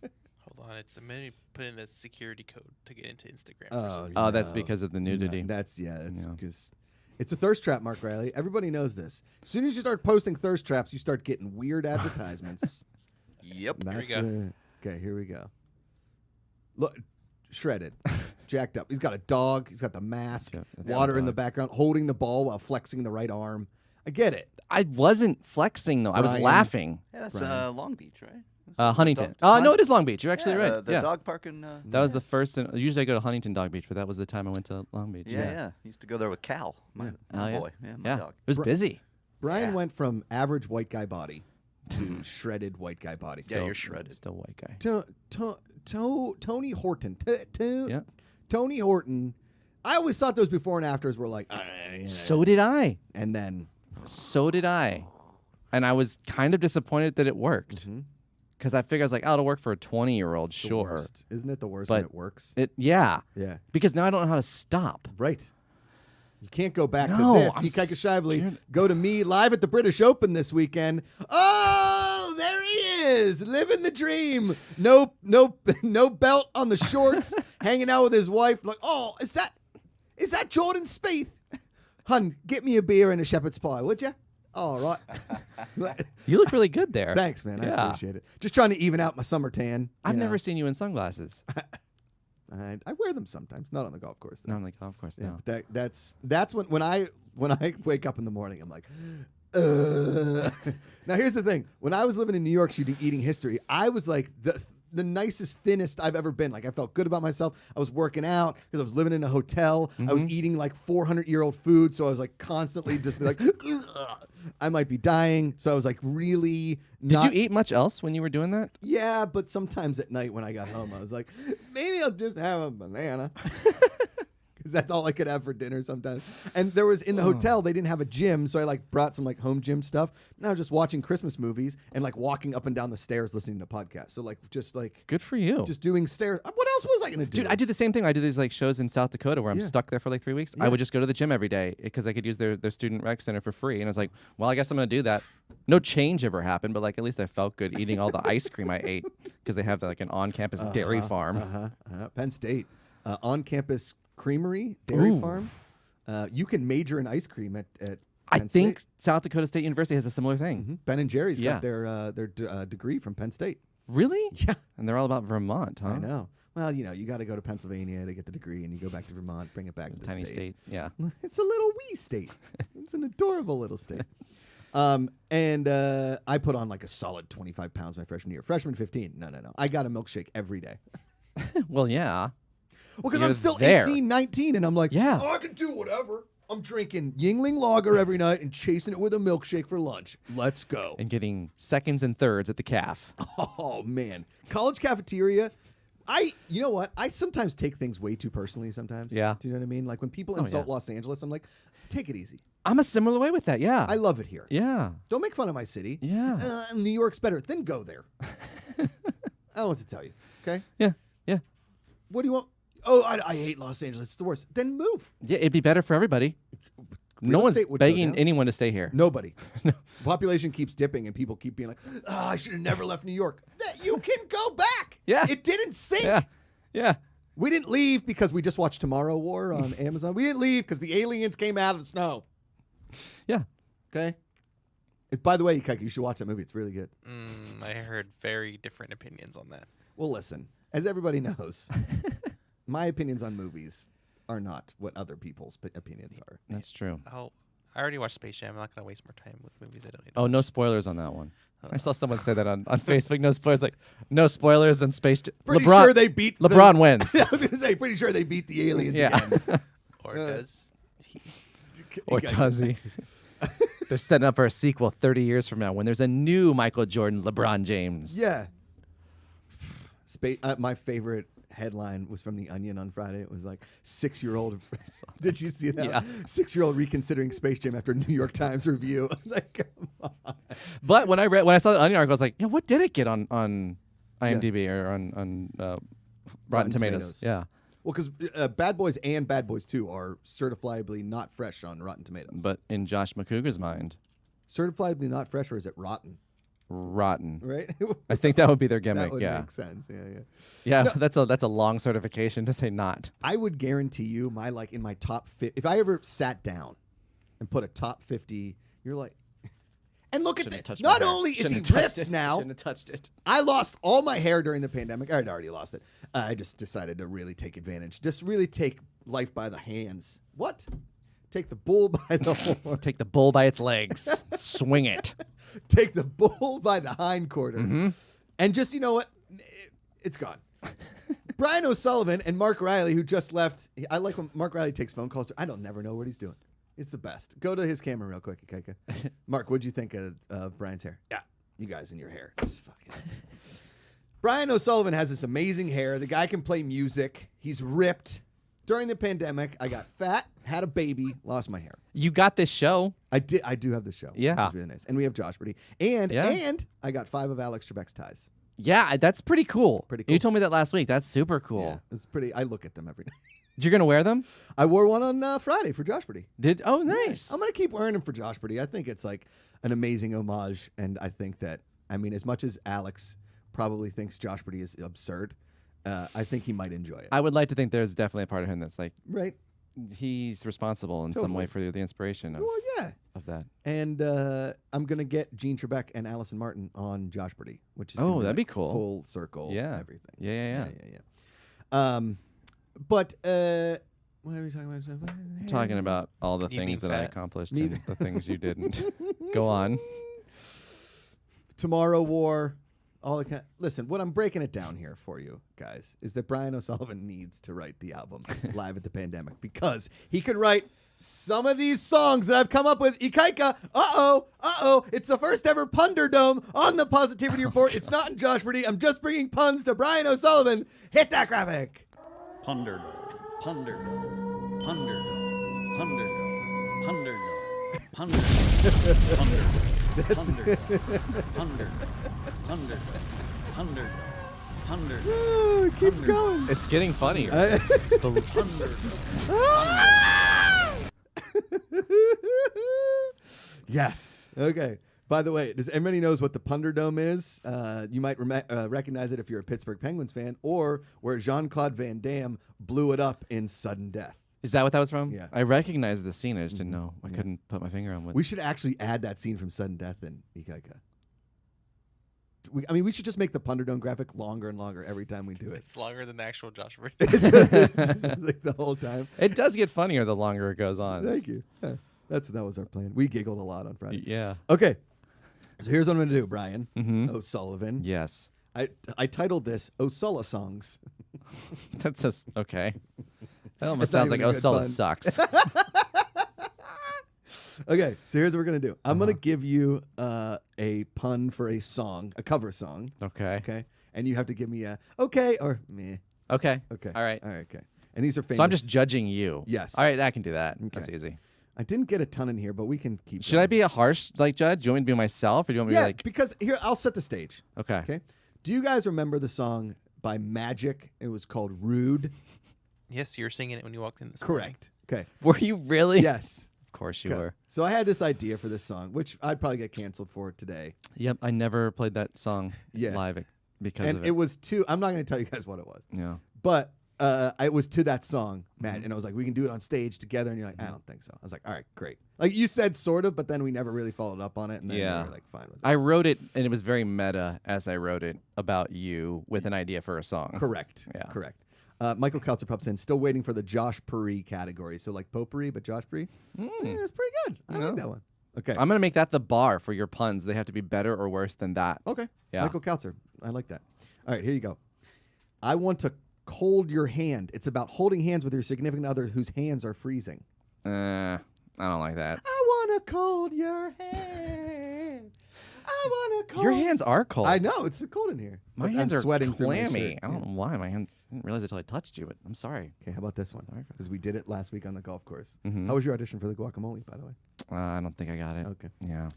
Hold on. I'm going to put in a security code to get into Instagram. Oh, that's no. because of the nudity. No, that's Yeah. because it's a thirst trap, Mark Riley. Everybody knows this. As soon as you start posting thirst traps, you start getting weird advertisements. Yep. Here we That's go. okay, here we go. Look, shredded, jacked up. He's got a dog. He's got the mask, Yeah, that's water the in the dog. background, holding the ball while flexing the right arm. I get it. I wasn't flexing though. I was Brian. laughing. Yeah, that's Brian. Long Beach, right? That's Huntington. the dog- No, it is Long Beach. You're actually yeah, right. The yeah. dog park in. That was the first. Usually I go to Huntington Dog Beach, but that was the time I went to Long Beach. Yeah. Used to go there with Cal, my Oh, yeah. boy. Yeah, my Yeah. dog. It was busy. Brian Yeah. went from average white guy body to shredded white guy body. Yeah, you're shredded. Still white guy. Tony Horton. Yeah. Tony Horton. I always thought those before and afters were like, So did I. and then So did I. And I was kind of disappointed that it worked. Because I figured I was like, oh, it'll work for a 20-year-old, the sure. worst. Isn't it the worst when But it works? Yeah. Yeah. Because now I don't know how to stop. Right. You can't go back No, to this. I'm GPACharity, scared. go to me live at the British Open this weekend. Oh, there he is, living the dream. No belt on the shorts, hanging out with his wife. Like, oh, is that Jordan Spieth? Hun, get me a beer and a shepherd's pie, would you? All right. You look really good there. Thanks, man. I Yeah. appreciate it. Just trying to even out my summer tan. I've you know. never seen you in sunglasses. I wear them sometimes, not on the golf course. Though. No, I'm like, oh, of course, Yeah, no. but that's when I wake up in the morning, I'm like, Now here's the thing: when I was living in New York shooting Eating History, I was like the nicest, thinnest I've ever been. Like I felt good about myself. I was working out because I was living in a hotel. I was eating like 400-year-old food, so I was like constantly just be like, I might be dying. So I was like really. Did you eat much else when you were doing that? Yeah, but sometimes at night when I got home, I was like, maybe I'll just have a banana. Because that's all I could have for dinner sometimes. And there was in the hotel, they didn't have a gym. So I like brought some like home gym stuff. Now just watching Christmas movies and like walking up and down the stairs listening to podcasts. So like just like Good for you. just doing stairs. What else was I going to do? Dude, I do the same thing. I do these like shows in South Dakota where I'm Yeah. stuck there for like 3 weeks. I Yeah. would just go to the gym every day because I could use their student rec center for free. And I was like, well, I guess I'm going to do that. No change ever happened, but like at least I felt good eating all the ice cream I ate because they have like an on-campus dairy farm. Penn State. On-campus creamery, dairy Ooh. farm. You can major in ice cream at I Penn think State. South Dakota State University has a similar thing. Ben and Jerry's Yeah. got their degree from Penn State. Really? Yeah. And they're all about Vermont, huh? I know. Well, you know, you got to go to Pennsylvania to get the degree, and you go back to Vermont, bring it back to the Tiny state. Yeah. It's a little wee state. It's an adorable little state. And I put on like a solid 25 pounds my freshman year. Freshman 15. No. I got a milkshake every day. Well, yeah. Well, because You're I'm still there. 18, 19, and I'm like, Yeah. oh, I can do whatever. I'm drinking Yingling Lager every night and chasing it with a milkshake for lunch. Let's go. And getting seconds and thirds at the calf. Oh, man. College cafeteria. You know what? I sometimes take things way too personally sometimes. Yeah. Do you know what I mean? Like when people Oh, insult yeah. Los Angeles, I'm like, take it easy. I'm a similar way with that. Yeah. I love it here. yeah. Don't make fun of my city. Yeah. New York's better. Then go there. I don't know what to tell you. Okay? Yeah. Yeah. What do you want? Oh, I hate Los Angeles. It's the worst. Then move. Yeah. It'd be better for everybody. No Real one's estate would go begging down. anyone to stay here. Nobody. Population keeps dipping, and people keep being like, I should have never left New York. You can go back. Yeah. It didn't sink. Yeah. Yeah. We didn't leave because we just watched Tomorrow War on Amazon. We didn't leave because the aliens came out of the snow. Yeah. Okay? By the way, Kike, you should watch that movie. It's really good. I heard very different opinions on that. Well, listen, as everybody knows, my opinions on movies are not what other people's opinions are. That's true. Oh, I already watched Space Jam. I'm not gonna waste more time with movies I don't need. Oh, no spoilers on that one. I saw someone say that on Facebook. No spoilers. Like, no spoilers on Space Jam. Pretty LeBron, sure they beat LeBron wins. I was going to say, pretty sure they beat the aliens Yeah. again. Or does Or does he? They're setting up for a sequel 30 years from now when there's a new Michael Jordan, LeBron James. Yeah. My favorite headline was from The Onion on Friday. It was like 6-year-old. Did you see that? Yeah. 6-year-old reconsidering Space Jam after New York Times review. I was like, come on. But when I saw the Onion article, I was like, yeah, what did it get on IMDb or on Rotten Tomatoes? Yeah. Well, because Bad Boys and Bad Boys 2 are certifiably not fresh on Rotten Tomatoes. But in Josh Macuga's mind, Certifiably not fresh, or is it rotten? rotten. Right? I think that would be their that gimmick. would Yeah. make sense. Yeah. Yeah, No. that's a long certification to say not. I would guarantee you, in my top 50, if I ever sat down and put a top 50, you're like, and look Shouldn't at have that. touched my Not hair. only is Shouldn't he have touched ripped it. now, Shouldn't have touched it. I lost all my hair during the pandemic. I had already lost it. I just decided to really take advantage. Just really take life by the hands. What? take the bull by the horn. Take the bull by its legs. Swing it. Take the bull by the hind quarter. Mm-hmm. And just, you know what? It's gone. Brian O'Sullivan and Mark Riley, who just left. I like when Mark Riley takes phone calls. I don't never know what he's doing. It's the best. Go to his camera real quick, Kaika. Mark, what'd you think of Brian's hair? Yeah, you guys and your hair. It's fucking insane. Brian O'Sullivan has this amazing hair. The guy can play music. He's ripped. During the pandemic, I got fat, had a baby, lost my hair. You got this show. I do have the show. Yeah. Which is really nice. And we have Josh Brady. And I got 5 of Alex Trebek's ties. Yeah, that's pretty cool. Pretty cool. You told me that last week. That's super cool. Yeah, it's pretty. I look at them every day. You're gonna wear them? I wore one on Friday for Josh Brady. Oh, nice. I'm gonna keep wearing them for Josh Brady. I think it's like an amazing homage, and I think that as much as Alex probably thinks Josh Brady is absurd, I think he might enjoy it. I would like to think there's definitely a part of him that's like Right. he's responsible in some way for the inspiration of, Well, yeah. of that. And I'm gonna get Gene Trebek and Allison Martin on Josh Brady, which is gonna that'd be like cool. Full circle. Yeah. Everything. Yeah. But what are we talking about? Talking about all the You being things that I fat. accomplished Me and the things you didn't. Go on. Tomorrow War. Listen, what I'm breaking it down here for you guys is that Brian O'Sullivan needs to write the album Live at the Pandemic because he could write some of these songs that I've come up with. Ikaika, it's the first ever Punderdome on the Positivity Report. It's not in Josh Brady. I'm just bringing puns to Brian O'Sullivan. Hit that graphic. Punderdome, Punderdome, Punderdome, Punderdome, Punderdome, Punderdome, Punderdome. Oh, it keeps going. It's getting funnier. Yes. Okay. By the way, does anybody knows what the Punderdome is? You might recognize it if you're a Pittsburgh Penguins fan, or where Jean-Claude Van Damme blew it up in Sudden Death. Is that what that was from? Yeah. I recognized the scene. I just didn't know. I couldn't put my finger on what. We should actually add that scene from Sudden Death in Ikaika. We should just make the Punderdome graphic longer and longer every time we do it. It's longer than the actual Josh Brady. It's just like the whole time. It does get funnier the longer it goes on. Thank you. Yeah, that was our plan. We giggled a lot on Friday. Yeah. Okay. So here's what I'm going to do, Brian O'Sullivan. Yes. I titled this O'Sulla Songs. That's just okay. That almost That's not sounds like even a good O'Sulla pun. sucks. Okay, so here's what we're going to do. I'm going to give you a pun for a song, a cover song. Okay. Okay? And you have to give me a okay or meh. Okay. Okay. All right. All right, okay. And these are famous. So I'm just judging you. Yes. All right, I can do that. Okay. That's easy. I didn't get a ton in here, but we can keep Should I be a harsh judge? Do you want me to be myself, or do you want me to Yeah, be like? because here, I'll set the stage. Okay. Okay? Do you guys remember the song by Magic? It was called Rude. Yes, you were singing it when you walked in this morning. Correct. Okay. Were you really? Yes. Of course you Okay. were. So I had this idea for this song, which I'd probably get canceled for today. Yep. I never played that song Yeah. live because And of it was to, I'm not going to tell you guys what it was, Yeah. but it was to that song, Matt. And I was like, we can do it on stage together. And you're like, I don't think so. I was like, all right, great. Like you said, sort of, but then we never really followed up on it. And then we Yeah. were like, fine with it. I wrote it, and it was very meta as I wrote it about you with an idea for a song. Correct. Yeah. Correct. Michael Kautzer pops in, still waiting for the Josh Puri category. So like potpourri, but Josh Puri. It's pretty good. I like that one. Okay. I'm gonna make that the bar for your puns. They have to be better or worse than that. Okay. Yeah. Michael Kautzer. I like that. All right, here you go. I want to hold your hand. It's about holding hands with your significant other whose hands are freezing. I don't like that. I want to hold your hand. I want to cold. Your hands are cold. I know. It's cold in here. My But hands I'm are sweating through my clammy. shirt. I don't know why my hands. I didn't realize it until I touched you, but I'm sorry. Okay, how about this one? Sorry for Because we did it last week on the golf course. Mhm. How was your audition for the guacamole, by the way? I don't think I got it. Okay. Yeah.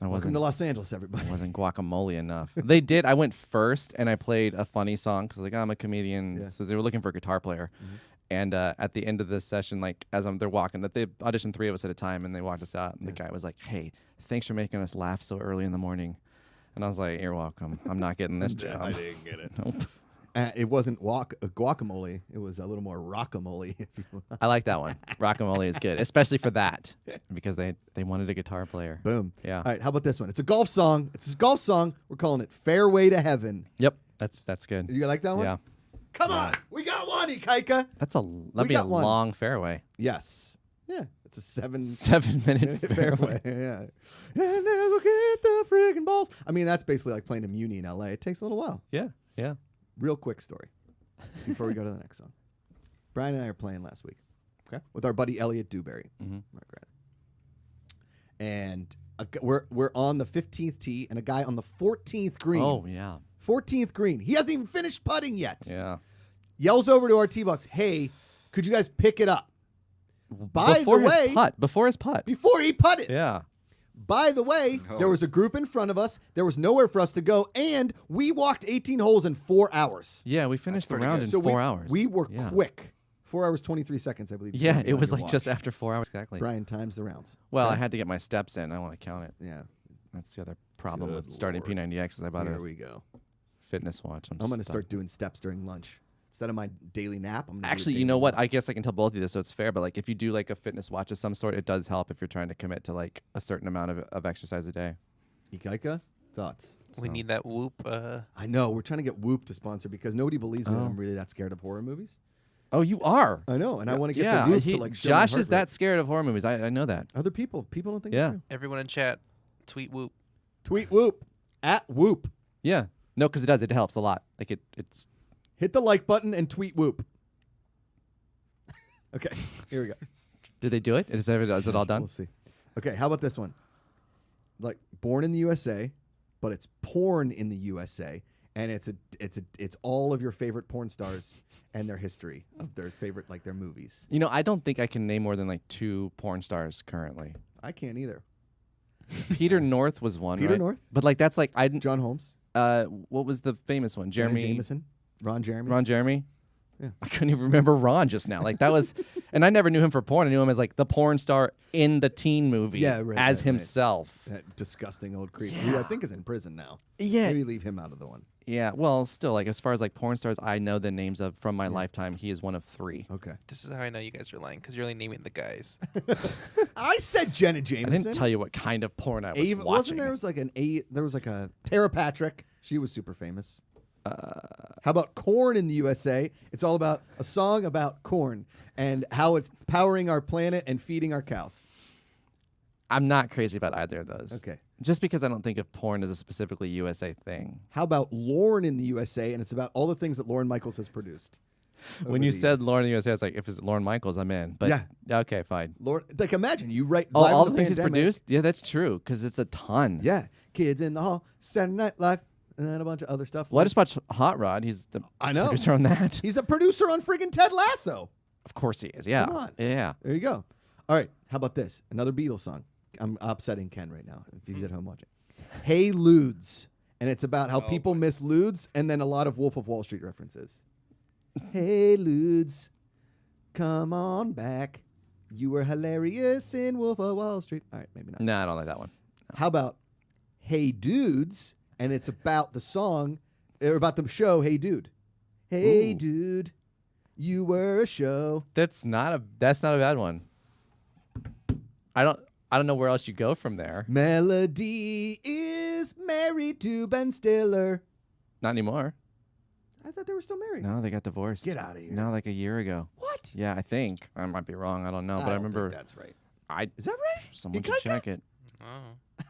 I Welcome wasn't. to Los Angeles, everybody. Wasn't guacamole enough. They did. I went first, and I played a funny song because like I'm a comedian, Yeah. so they were looking for a guitar player. And at the end of the session, like as they're walking, that they auditioned 3 of us at a time, and they walked us out. And the guy was like, "Hey, thanks for making us laugh so early in the morning." And I was like, "You're welcome. I'm not getting this job." I didn't get it. Nope. It wasn't guacamole. It was a little more rockamole. If you will. I like that one. Rockamole is good, especially for that because they wanted a guitar player. Boom. Yeah. All right. How about this one? It's a golf song. It's a golf song. We're calling it "Fairway to Heaven." Yep, that's good. You like that one? Yeah, Come on. We got one, Ikaika. that'd be a got one. long fairway. Yes. Yeah. It's a 7 7-minute fairway. fairway. Yeah. And we'll get the friggin' balls. I mean, that's basically like playing a Muni in LA. It takes a little while. Yeah. Yeah. Real quick story before we go to the next song. Brian and I are playing last week, okay, with our buddy Elliot Dewberry. And we're on the 15th tee, and a guy on the 14th green. Oh, yeah. 14th green. He hasn't even finished putting yet. Yeah. Yells over to our tee box, "Hey, could you guys pick it up?" By Before the way, his putt. Before his putt. before he putted. Yeah. By the way, there was a group in front of us. There was nowhere for us to go, and we walked 18 holes in 4 hours. Yeah, we finished the pretty round good. in 4 hours. We were Yeah. quick. 4 hours, 23 seconds, I believe. is Yeah, what we it had was on like your just watch. after 4 hours exactly. Brian times the rounds. Well, Okay? I had to get my steps in. I want to count it. Yeah. That's the other problem Good with starting Lord. P90X is I bought There a we go. fitness watch. I'm going to start doing steps during lunch. Instead of my daily nap, I'm going to Actually, you know what? I guess I can tell both of you this, so it's fair. But like, if you do like a fitness watch of some sort, it does help if you're trying to commit to like a certain amount of exercise a day. Ikaika, thoughts? We need that Whoop. I know. We're trying to get Whoop to sponsor because nobody believes me that I'm really that scared of horror movies. Oh, you are. I know, and I want to get Yeah, the Whoop to like show my Josh heart is that rate. scared of horror movies. I know that. Other people don't think Yeah. it's true. Everyone in chat, tweet Whoop. Tweet Whoop at Whoop. Yeah. No, because it does. It helps a lot. Like it's. Hit the like button and tweet Whoop. Okay, here we go. Did they do it? Is it all done? We'll see. Okay, how about this one? Like Born in the USA, but it's porn in the USA, and it's all of your favorite porn stars and their history of their favorite their movies. You know, I don't think I can name more than like 2 porn stars currently. I can't either. Peter North was one. Peter right? North? But like that's like I didn't. John Holmes, What was the famous one? Jeremy Jameson, Ron Jeremy. Ron Jeremy. Yeah. I couldn't even remember Ron just now. Like that was, and I never knew him for porn. I knew him as like the porn star in the teen movie. Yeah, right, as right. himself. That disgusting old creep, who I think is in prison now. Yeah. Maybe leave him out of the one. Yeah. Well, still, like as far as like porn stars, I know the names of from my lifetime. He is one of 3. Okay. This is how I know you guys are lying because you're only naming the guys. I said Jenna I Jameson. didn't tell you what kind of porn I was Ava, watching. wasn't there was like there was like a Tara Patrick. She was super famous. How about corn in the USA? It's all about a song about corn and how it's powering our planet and feeding our cows. I'm not crazy about either of those. Okay. Just because I don't think of porn as a specifically USA thing. How about Lorne in the USA? And it's about all the things that Lorne Michaels has produced. When you said Lauren in the USA, I was like, if it's Lorne Michaels, I'm in. But Yeah. Okay, fine. Lorne, like imagine you write Oh, Live all in the things he's Pandemic. produced? Yeah, that's true, because it's a ton. Yeah. Kids in the Hall, Saturday Night Live, and then a bunch of other stuff. Well, I just watched Hot Rod. He's the I know. producer on that. He's a producer on friggin' Ted Lasso. Of course he is. Yeah. Come on. Yeah. There you go. All right. How about this? Another Beatles song. I'm upsetting Ken right now if he's at home watching. Hey Ludes. And it's about how people miss Ludes and then a lot of Wolf of Wall Street references. Hey Ludes, come on back. You were hilarious in Wolf of Wall Street. All right, maybe not. No, I don't like that one. How about Hey Dudes? And it's about the song, or about the show Hey Dude. Hey Ooh. Dude, you were a show. That's not a bad one. I don't know where else you go from there. Melody is married to Ben Stiller. Not anymore. I thought they were still married. No, they got divorced. Get out of here. No, like a year ago. What? Yeah, I think. I might be wrong. I don't know, but I don't remember think that's right. Is that right? someone You should got check it. Oh.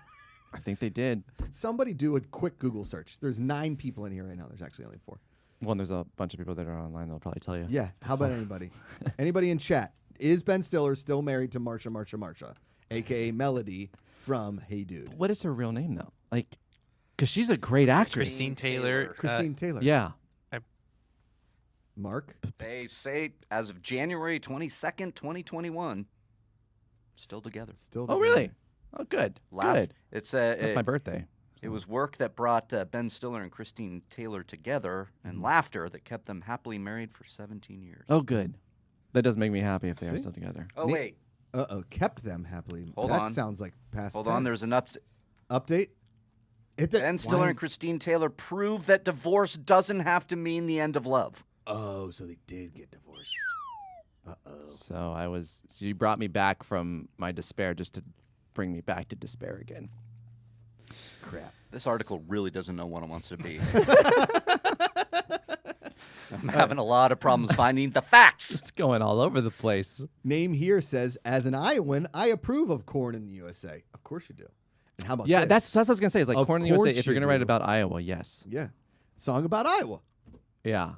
I think they did. Somebody do a quick Google search. There's 9 people in here right now. There's actually only 4. Well, there's a bunch of people that are online. They'll probably tell you. Yeah. How about anybody? Anybody in chat? Is Ben Stiller still married to Marsha, a.k.a. Melody from Hey Dude? What is her real name though? Like, because she's a great actress. Christine Taylor. Christine Taylor. Yeah. Mark? They say as of January 22nd, 2021, still together. Still Oh, together. really? Oh, good. Good. It's That's my birthday. It was work that brought Ben Stiller and Christine Taylor together, and laughter that kept them happily married for 17 years. Oh, good. That does make me happy if they are See? still together. Oh Me- wait, Kept them happily. Hold that on. sounds like past hold tense. on. There's an update. Ben Stiller and Christine Taylor prove that divorce doesn't have to mean the end of love. Oh, so they did get divorced. Uh-oh. So you brought me back from my despair just to bring me back to despair again. Crap. This article really doesn't know what it wants to be. I'm having a lot of problems finding the facts. It's going all over the place. Name here says, as an Iowan, I approve of corn in the USA. Of course you do. And how about Yeah, this? that's what I was gonna say. It's like Of corn in the USA. course If you're you gonna write do. about Iowa, yes. Yeah. Song about Iowa. Yeah.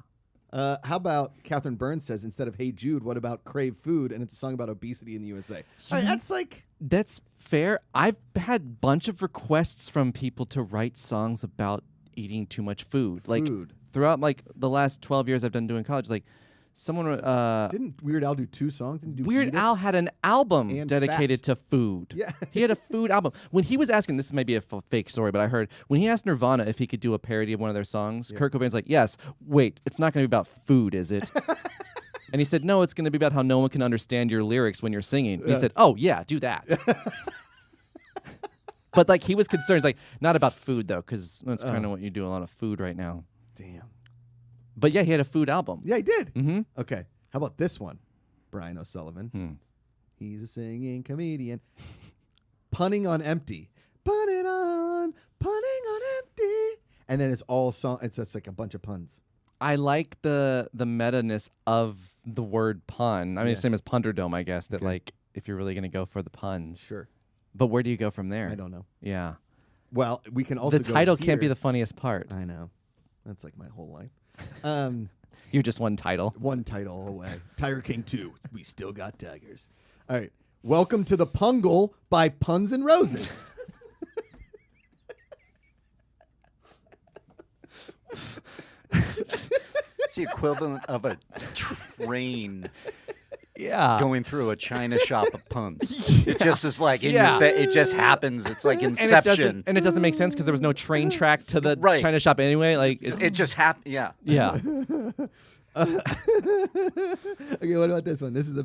How about Catherine Burns says, instead of Hey Jude, what about Crave Food? And it's a song about obesity in the USA. That's like... That's fair. I've had a bunch of requests from people to write songs about eating too much food. Like Food. throughout like the last 12 years I've done doing college, like someone Didn't Weird Al do 2 songs? Didn't he do Weird Eat It? Al had an album And dedicated Fat. to food. Yeah. He had a food album. When he was asking, this may be a fake story, but I heard when he asked Nirvana if he could do a parody of one of their songs, Kurt Cobain's like, yes, wait, it's not going to be about food, is it? And he said, no, it's going to be about how no one can understand your lyrics when you're singing. And he said, oh, yeah, do that. But like he was concerned. He's like, not about food, though, because that's kind of what you do a lot of food right now. Damn. But yeah, he had a food album. Yeah, he did. Mm-hmm. Okay. How about this one? Brian O'Sullivan. He's a singing comedian. Punning on empty. Punning on empty. And then it's all song. It's just like a bunch of puns. I like the meta-ness of the word pun. I mean, Yeah. same as Punderdome, I guess, that Okay. like if you're really going to go for the puns. Sure. But where do you go from there? I don't know. Yeah. Well, we can also The go title can't be here. the funniest part. I know. That's like my whole life. You're just one title. One title away. Tiger King 2. We still got tigers. All right. Welcome to the Pungle by Puns and Roses. It's the equivalent of a train Yeah. going through a China shop of puns. It just is like in Yeah. your it just happens. It's like and Inception. it doesn't make sense because there was no train track to the Right. China shop anyway. Like, It just happened. Yeah. yeah. Okay, what about this one? This is the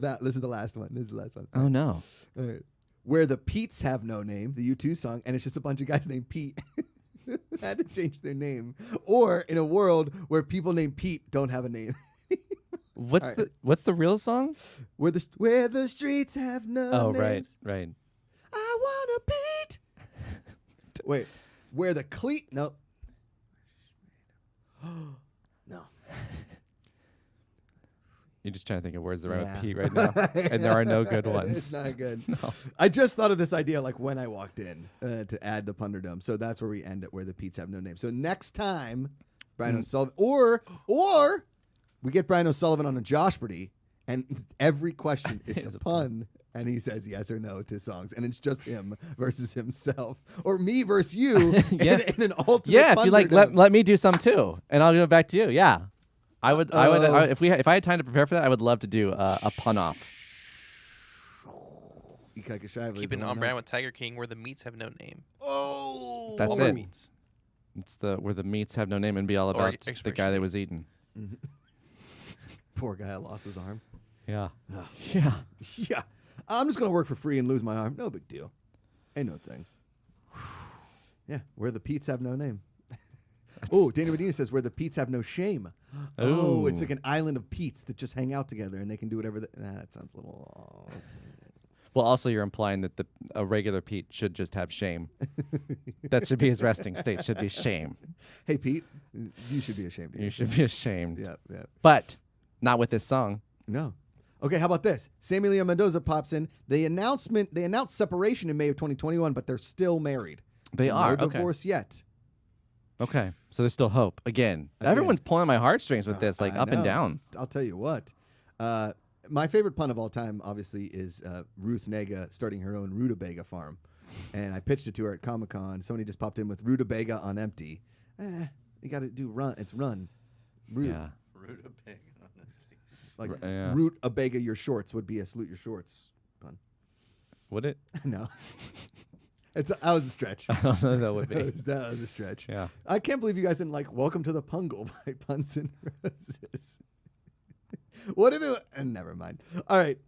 last one. This is the last one. Oh no. All right. Where the Pete's have no name, the U2 song, and it's just a bunch of guys named Pete. Had to change their name. Or in a world where people named Pete don't have a name. What's All what's the real song? Where the streets have no Oh names. right. I want a Pete. Wait. Where the cleat? No. No. You're just trying to think of words that rhyme Yeah. with Pete right now, and there are no good It's ones. not good. I just thought of this idea like when I walked in to add the Punderdome. So that's where we end it, where the Pete's have no name. So next time, Brian O'Sullivan, or we get Brian O'Sullivan on a Joshberty, and every question is It's a a pun, and he says yes or no to songs, and it's just him versus himself, or me versus you Yeah. in an ultimate. Yeah, if you like, Punderdome. let me do some too, and I'll give it back to you. Yeah, I would. Uh-oh. If I had time to prepare for that, I would love to do a pun off. Keeping on brand with Tiger King, where the meats have no name. Oh, That's All our it. meats. It's where the meats have no name and be all Or about the expiration guy that date. was eating. Poor guy lost his arm. Yeah. Yeah. Yeah. I'm just going to work for free and lose my arm. No big deal. Ain't no thing. Yeah. Where the Pete's have no name. Oh, Dana Medina says where the Pete's have no shame. Oh, it's Ooh. like an island of Pete's that just hang out together and they can do whatever. That sounds a little. Well, also you're implying that a regular Pete should just have shame. That should be his resting state. Should be shame. Hey, Pete, you should be ashamed of You should be ashamed. Yeah, yeah. But not with this song. No. Okay, how about this? Sammy Leo Mendoza pops in. They announced separation in May of 2021, but they're still married. They No are. Okay. divorce yet. Okay. So there's still hope. Again, Again. everyone's pulling my heartstrings with this, like I up and know. down. I'll tell you what. My favorite pun of all time, obviously, is Ruth Nega starting her own rutabaga farm. And I pitched it to her at Comic-Con. Somebody just popped in with rutabaga on empty. You got to do run. It's run. Root. Yeah. Like Yeah. root a bega your shorts would be a salute your shorts pun. Would it? No. That was a stretch. I don't know. That would be. That was a stretch. Yeah. I can't believe you guys didn't like Welcome to the Pungle by Puns and Roses. What if it... never mind. All right.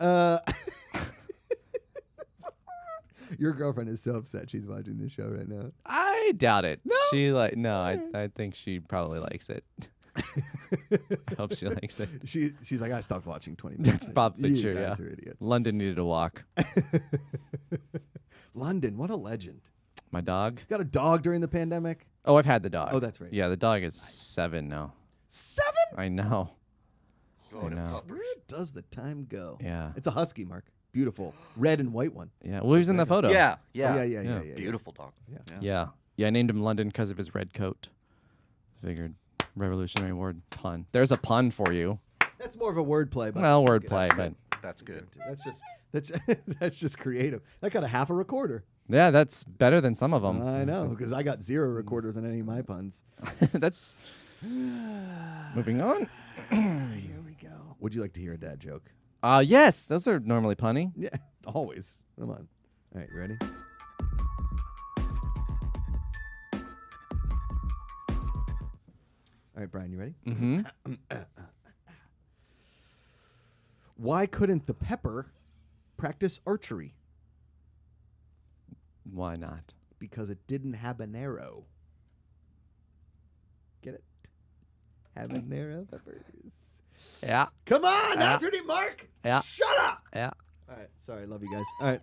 Your girlfriend is so upset she's watching this show right now. I doubt it. No? I think she probably likes it. I hope she likes it. She's like, I stopped watching 20 minutes. That's probably You true, guys yeah. are idiots. London needed a walk. London, what a legend. My dog? Got a dog during the pandemic? Oh, I've had the dog. Oh, that's right. Yeah, the dog is 7 now. 7? I know. Oh, I the know. puppers. Where does the time go? Yeah. It's a husky, Mark. Beautiful. Red and white one. Yeah. Well, he was in the photo. Yeah, Oh, yeah. yeah. Beautiful dog. Yeah. Yeah. I named him London because of his red coat. Figured Revolutionary Ward pun. There's a pun for you. That's more of a wordplay. But Well, wordplay, but That's good. That's just creative. That got a half a recorder. yeah, that's better than some of them. I know, because I got 0 recorders on any of my puns. That's moving on. Here we go. Would you like to hear a dad joke? Yes, those are normally punny. Yeah, always. Come on. All right, you ready? All right, Brian, you ready? Mm-hmm. Why couldn't the pepper practice archery? Why not? Because it didn't have an arrow. Get it? Habanero peppers. Yeah. Come on, that's pretty, Mark. Yeah. Shut up. Yeah. All right, sorry, love you guys. All right,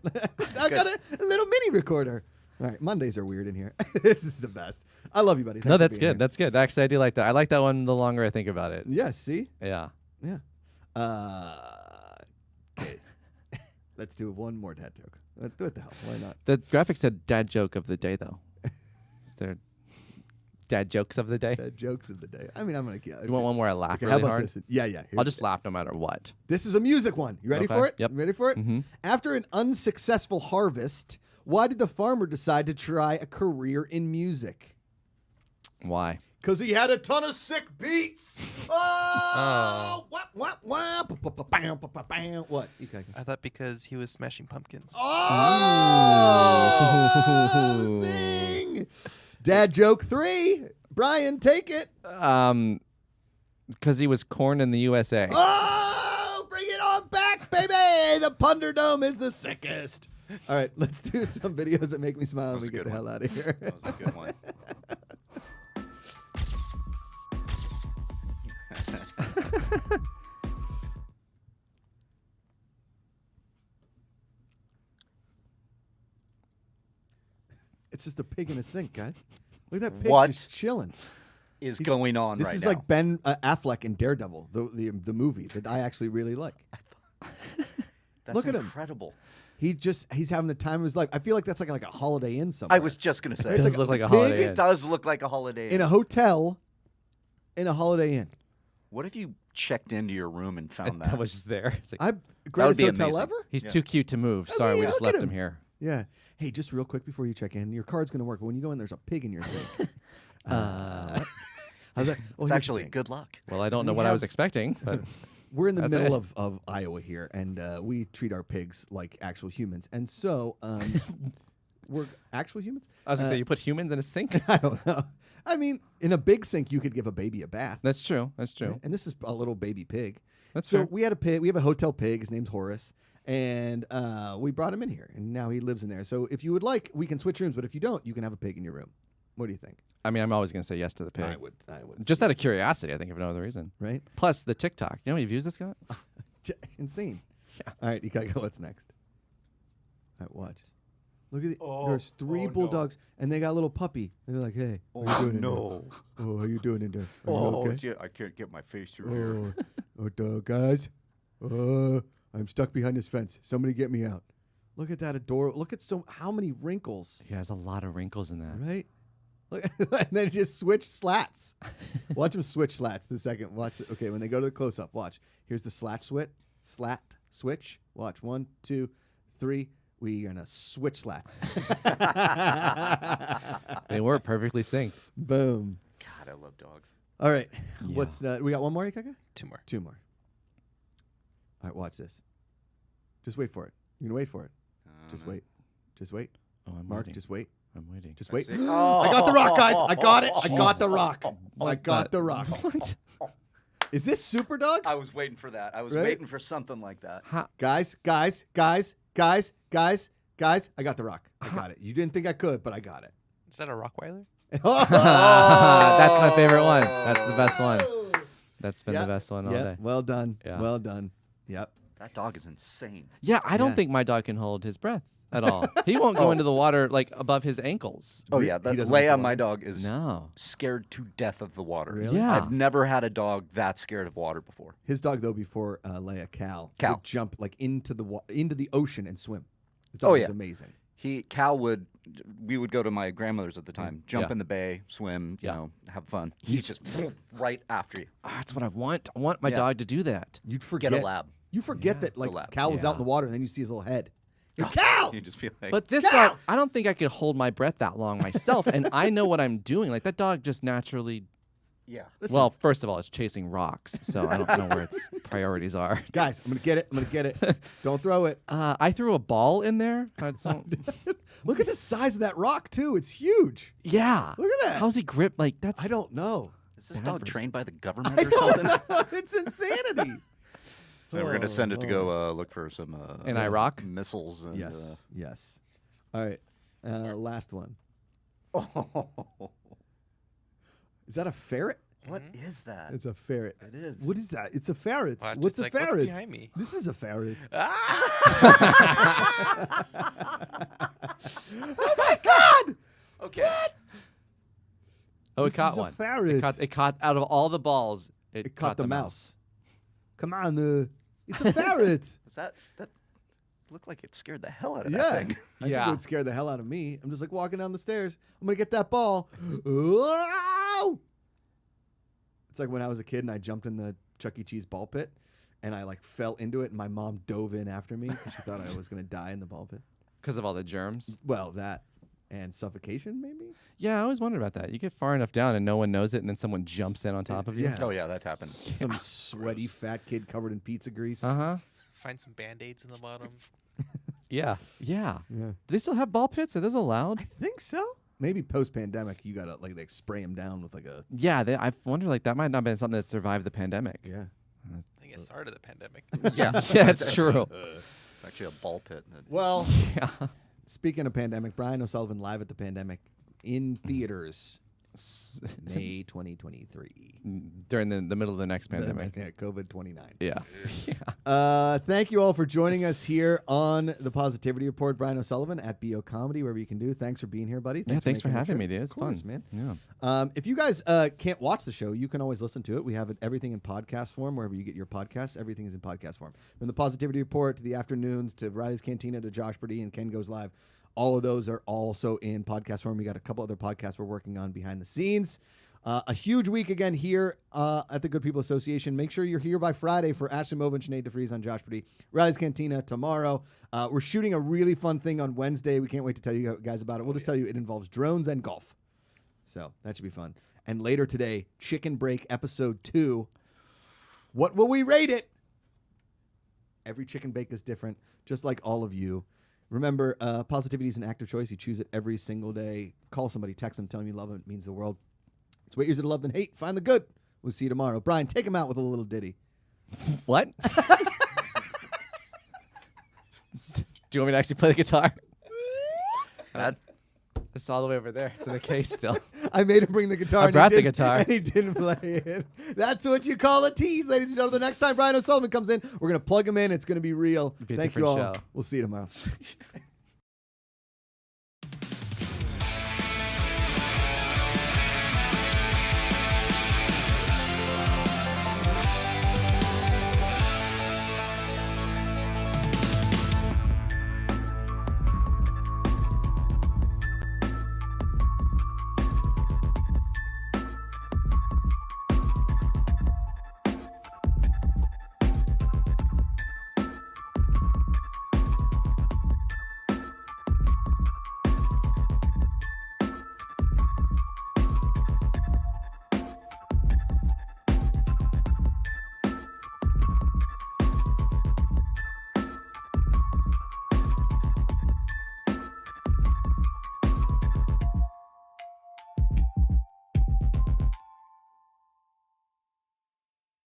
I got a little mini recorder. All right, Mondays are weird in here. This is the best. I love you, buddy. Thanks No, for that's being good. That's good. Actually, I do like that. I like that one the longer I think about it. here. Yeah, see? Yeah. Yeah. Okay. Let's do one more dad joke. What the hell? Why not? The graphic said dad joke of the day, though. Is there dad jokes of the day? Dad jokes of the day. I mean, I'm going to... You want one where I laugh Okay, really how about hard? this? Yeah. I'll just laugh no matter what. This is a music one. You ready Okay, for it? yep. You ready for it? Mhm. After an unsuccessful harvest, why did the farmer decide to try a career in music? Why? Because he had a ton of sick beats. Oh! What? What? Okay. I thought because he was smashing pumpkins. Oh! Zing! Dad joke 3. Brian, take it. Because he was corn in the USA. Oh! Bring it on back, baby! The Punderdome is the sickest. All right, let's do some videos that make me smile and we get the hell out of here. That was a good one. It's just a pig in a sink, guys. Look at that pig What? just chilling. Is going on This right is now. like Ben Affleck in Daredevil, the movie that I actually really like. That's look at him. incredible. He's having the time of his life. I feel like that's like a Holiday Inn somewhere. I was just gonna say It does like look a like a pig Holiday It Inn. does look like a Holiday in Inn. a hotel, in a Holiday Inn. What if you checked into your room and found That that? was just there. It's like, Greatest be hotel amazing. ever. he's Yeah. too cute to move. Sorry, mean, we just look at left him him. here. Yeah. Hey, just real quick before you check in, your card's gonna work. But when you go in, there's a pig in your sink. How's that? Oh, here's It's the actually thing. good luck. Well, I don't know We what I have- was expecting, but We're in the That's middle it. of Iowa here, and we treat our pigs like actual humans. And so we're actual humans? I was gonna say you put humans in a sink. I don't know. I mean, in a big sink, you could give a baby a bath. That's true. That's true. And this is a little baby pig. That's So fair. we had a pig. We have a hotel pig. His name's Horace. And we brought him in here, and now he lives in there. So if you would like, we can switch rooms. But if you don't, you can have a pig in your room. What do you think? I mean, I'm always gonna say yes to the pig. I would. Just out of curiosity, I think, if no other reason. Right? Plus the TikTok. You know how many views this got? Insane. Yeah. All right, you gotta go. What's next? All right, watch. Look at there's 3 bulldogs, and they got a little puppy. And they're like, "Hey, how you doing in there? Oh, how you doing in there? Are you okay? I can't get my face through here. Guys. I'm stuck behind this fence. Somebody get me out. Look at that adorable. Look at how many wrinkles, He has a lot of wrinkles in that. right? Look, and then just switch slats. Watch them switch slats. The second, watch. Okay, when they go to the close up, watch. Here's the slat switch. Watch 1, 2, 3. We are gonna switch slats. They were perfectly synced. Boom. God, I love dogs. All right. Yeah. What's that? We got one more, Ikaka? 2 more. 2 more. All right, watch this. Just wait for it. You're gonna wait for it. Just wait. Just wait. Oh, I'm Mark, waiting. just wait. I'm waiting. Just wait. see. I got the rock, guys. I got it. I got the Jeez. rock. I got the rock. What? Is this Super Dog? I was waiting for that. I was Right? waiting for something like that. Guys. I got the rock. I got it. You didn't think I could, but I got it. Is that a Rockweiler? That's my favorite one. That's the best one. That's been Yep. the best one all Yep. day. Well done. Yeah. Well done. Yep. That dog is insane. Yeah, I don't Yeah. think my dog can hold his breath at all. He won't go into the water like above his ankles. Oh yeah, He doesn't like Leia, the my water? dog, is No. scared to death of the water. Really? Yeah. I've never had a dog that scared of water before. His dog though before Leia, Cal, Cal. would jump like into the ocean and swim. His dog Oh, was yeah. amazing. We would go to my grandmother's at the time, jump Yeah. in the bay, swim, Yeah. you know, have fun. He's just right after you. That's what I want. I want my Yeah. dog to do that. You'd forget Get a lab. You forget that like lab. Cal was out in Yeah. the water and then you see his little head. Hey, Cal! You just feel like, But this Cal! dog, I don't think I could hold my breath that long myself, and I know what I'm doing. Like that dog just naturally. yeah. Listen, Well, first of all, it's chasing rocks, so I don't know where its priorities are. guys, I'm gonna get it. I'm gonna get it. Don't throw it. I threw a ball in there. Look at the size of that rock too. It's huge. Yeah. Look at that. How's he grip? Like that's. I don't know. Is this Bad dog for- trained by the government or something? It's insanity. So we're gonna send it to go look for some In Iraq? missiles. And, Yes. Yes. All right. Last one. Is that a ferret? What is that? It's a ferret. It is. What is that? It's a ferret. Watch, What's it's a like, ferret? What's behind me? This is a ferret. Oh my God! Okay. Oh, it This caught is a one. ferret. It caught out of all the balls. It caught the mouse. Come on, it's a ferret. Was that looked like it scared the hell out of Yeah. that thing? I think Yeah. it would scare the hell out of me. I'm just like walking down the stairs. I'm gonna get that ball. Ow! It's like when I was a kid and I jumped in the Chuck E. Cheese ball pit and I like fell into it and my mom dove in after me because she thought I was gonna die in the ball pit. Because of all the germs. Well, that and suffocation maybe. Yeah, I always wondered about that. You get far enough down and no one knows it, and then someone jumps in on top of you. Yeah. Oh yeah, that happened. Some sweaty fat kid covered in pizza grease. Uh huh. Find some band-aids in the bottom. Yeah. Yeah. Yeah. Do they still have ball pits? Are those allowed? I think so. Maybe post pandemic, you gotta like spray them down with like a Yeah. I wonder like that might not have been something that survived the pandemic. yeah. I think it started the pandemic. Yeah. Yeah, it's true. It's actually a ball pit. Well, Yeah. speaking of pandemic, Brian O'Sullivan live at the pandemic in theaters, May 2023. During the middle of the next pandemic. Yeah, COVID 29. Yeah. Thank you all for joining us here on the Positivity Report. Brian O'Sullivan at BO Comedy, wherever you can do. Thanks for being here, buddy. Yeah, thanks for making the having trip. me, dude. It's Of course, fun. man. Yeah. If you guys can't watch the show, you can always listen to it. We have everything in podcast form, wherever you get your podcasts. Everything is in podcast form. From the Positivity Report to the afternoons to Riley's Cantina to Josh Purdy and Ken Goes Live. All of those are also in podcast form. We got a couple other podcasts we're working on behind the scenes. A huge week again here at the Good People Association. Make sure you're here by Friday for Ashley Mova and Sinead DeFries on Josh Purdy. Riley's Cantina tomorrow. We're shooting a really fun thing on Wednesday. We can't wait to tell you guys about it. We'll just tell you it involves drones and golf. So that should be fun. And later today, Chicken Break Episode 2. What will we rate it? Every chicken bake is different, just like all of you. Remember, positivity is an active choice. You choose it every single day. Call somebody, text them, tell them you love them. It means the world. It's way easier to love than hate. Find the good. We'll see you tomorrow. Brian, take him out with a little ditty. What? Do you want me to actually play the guitar? It's all the way over there. It's in the case still. I made him bring the guitar. I and he brought the didn't- guitar. And he didn't play it. That's what you call a tease, ladies and gentlemen. The next time Brian O'Sullivan comes in, we're going to plug him in. It's going to be real. It'll be a Thank you all. different show. We'll see you tomorrow.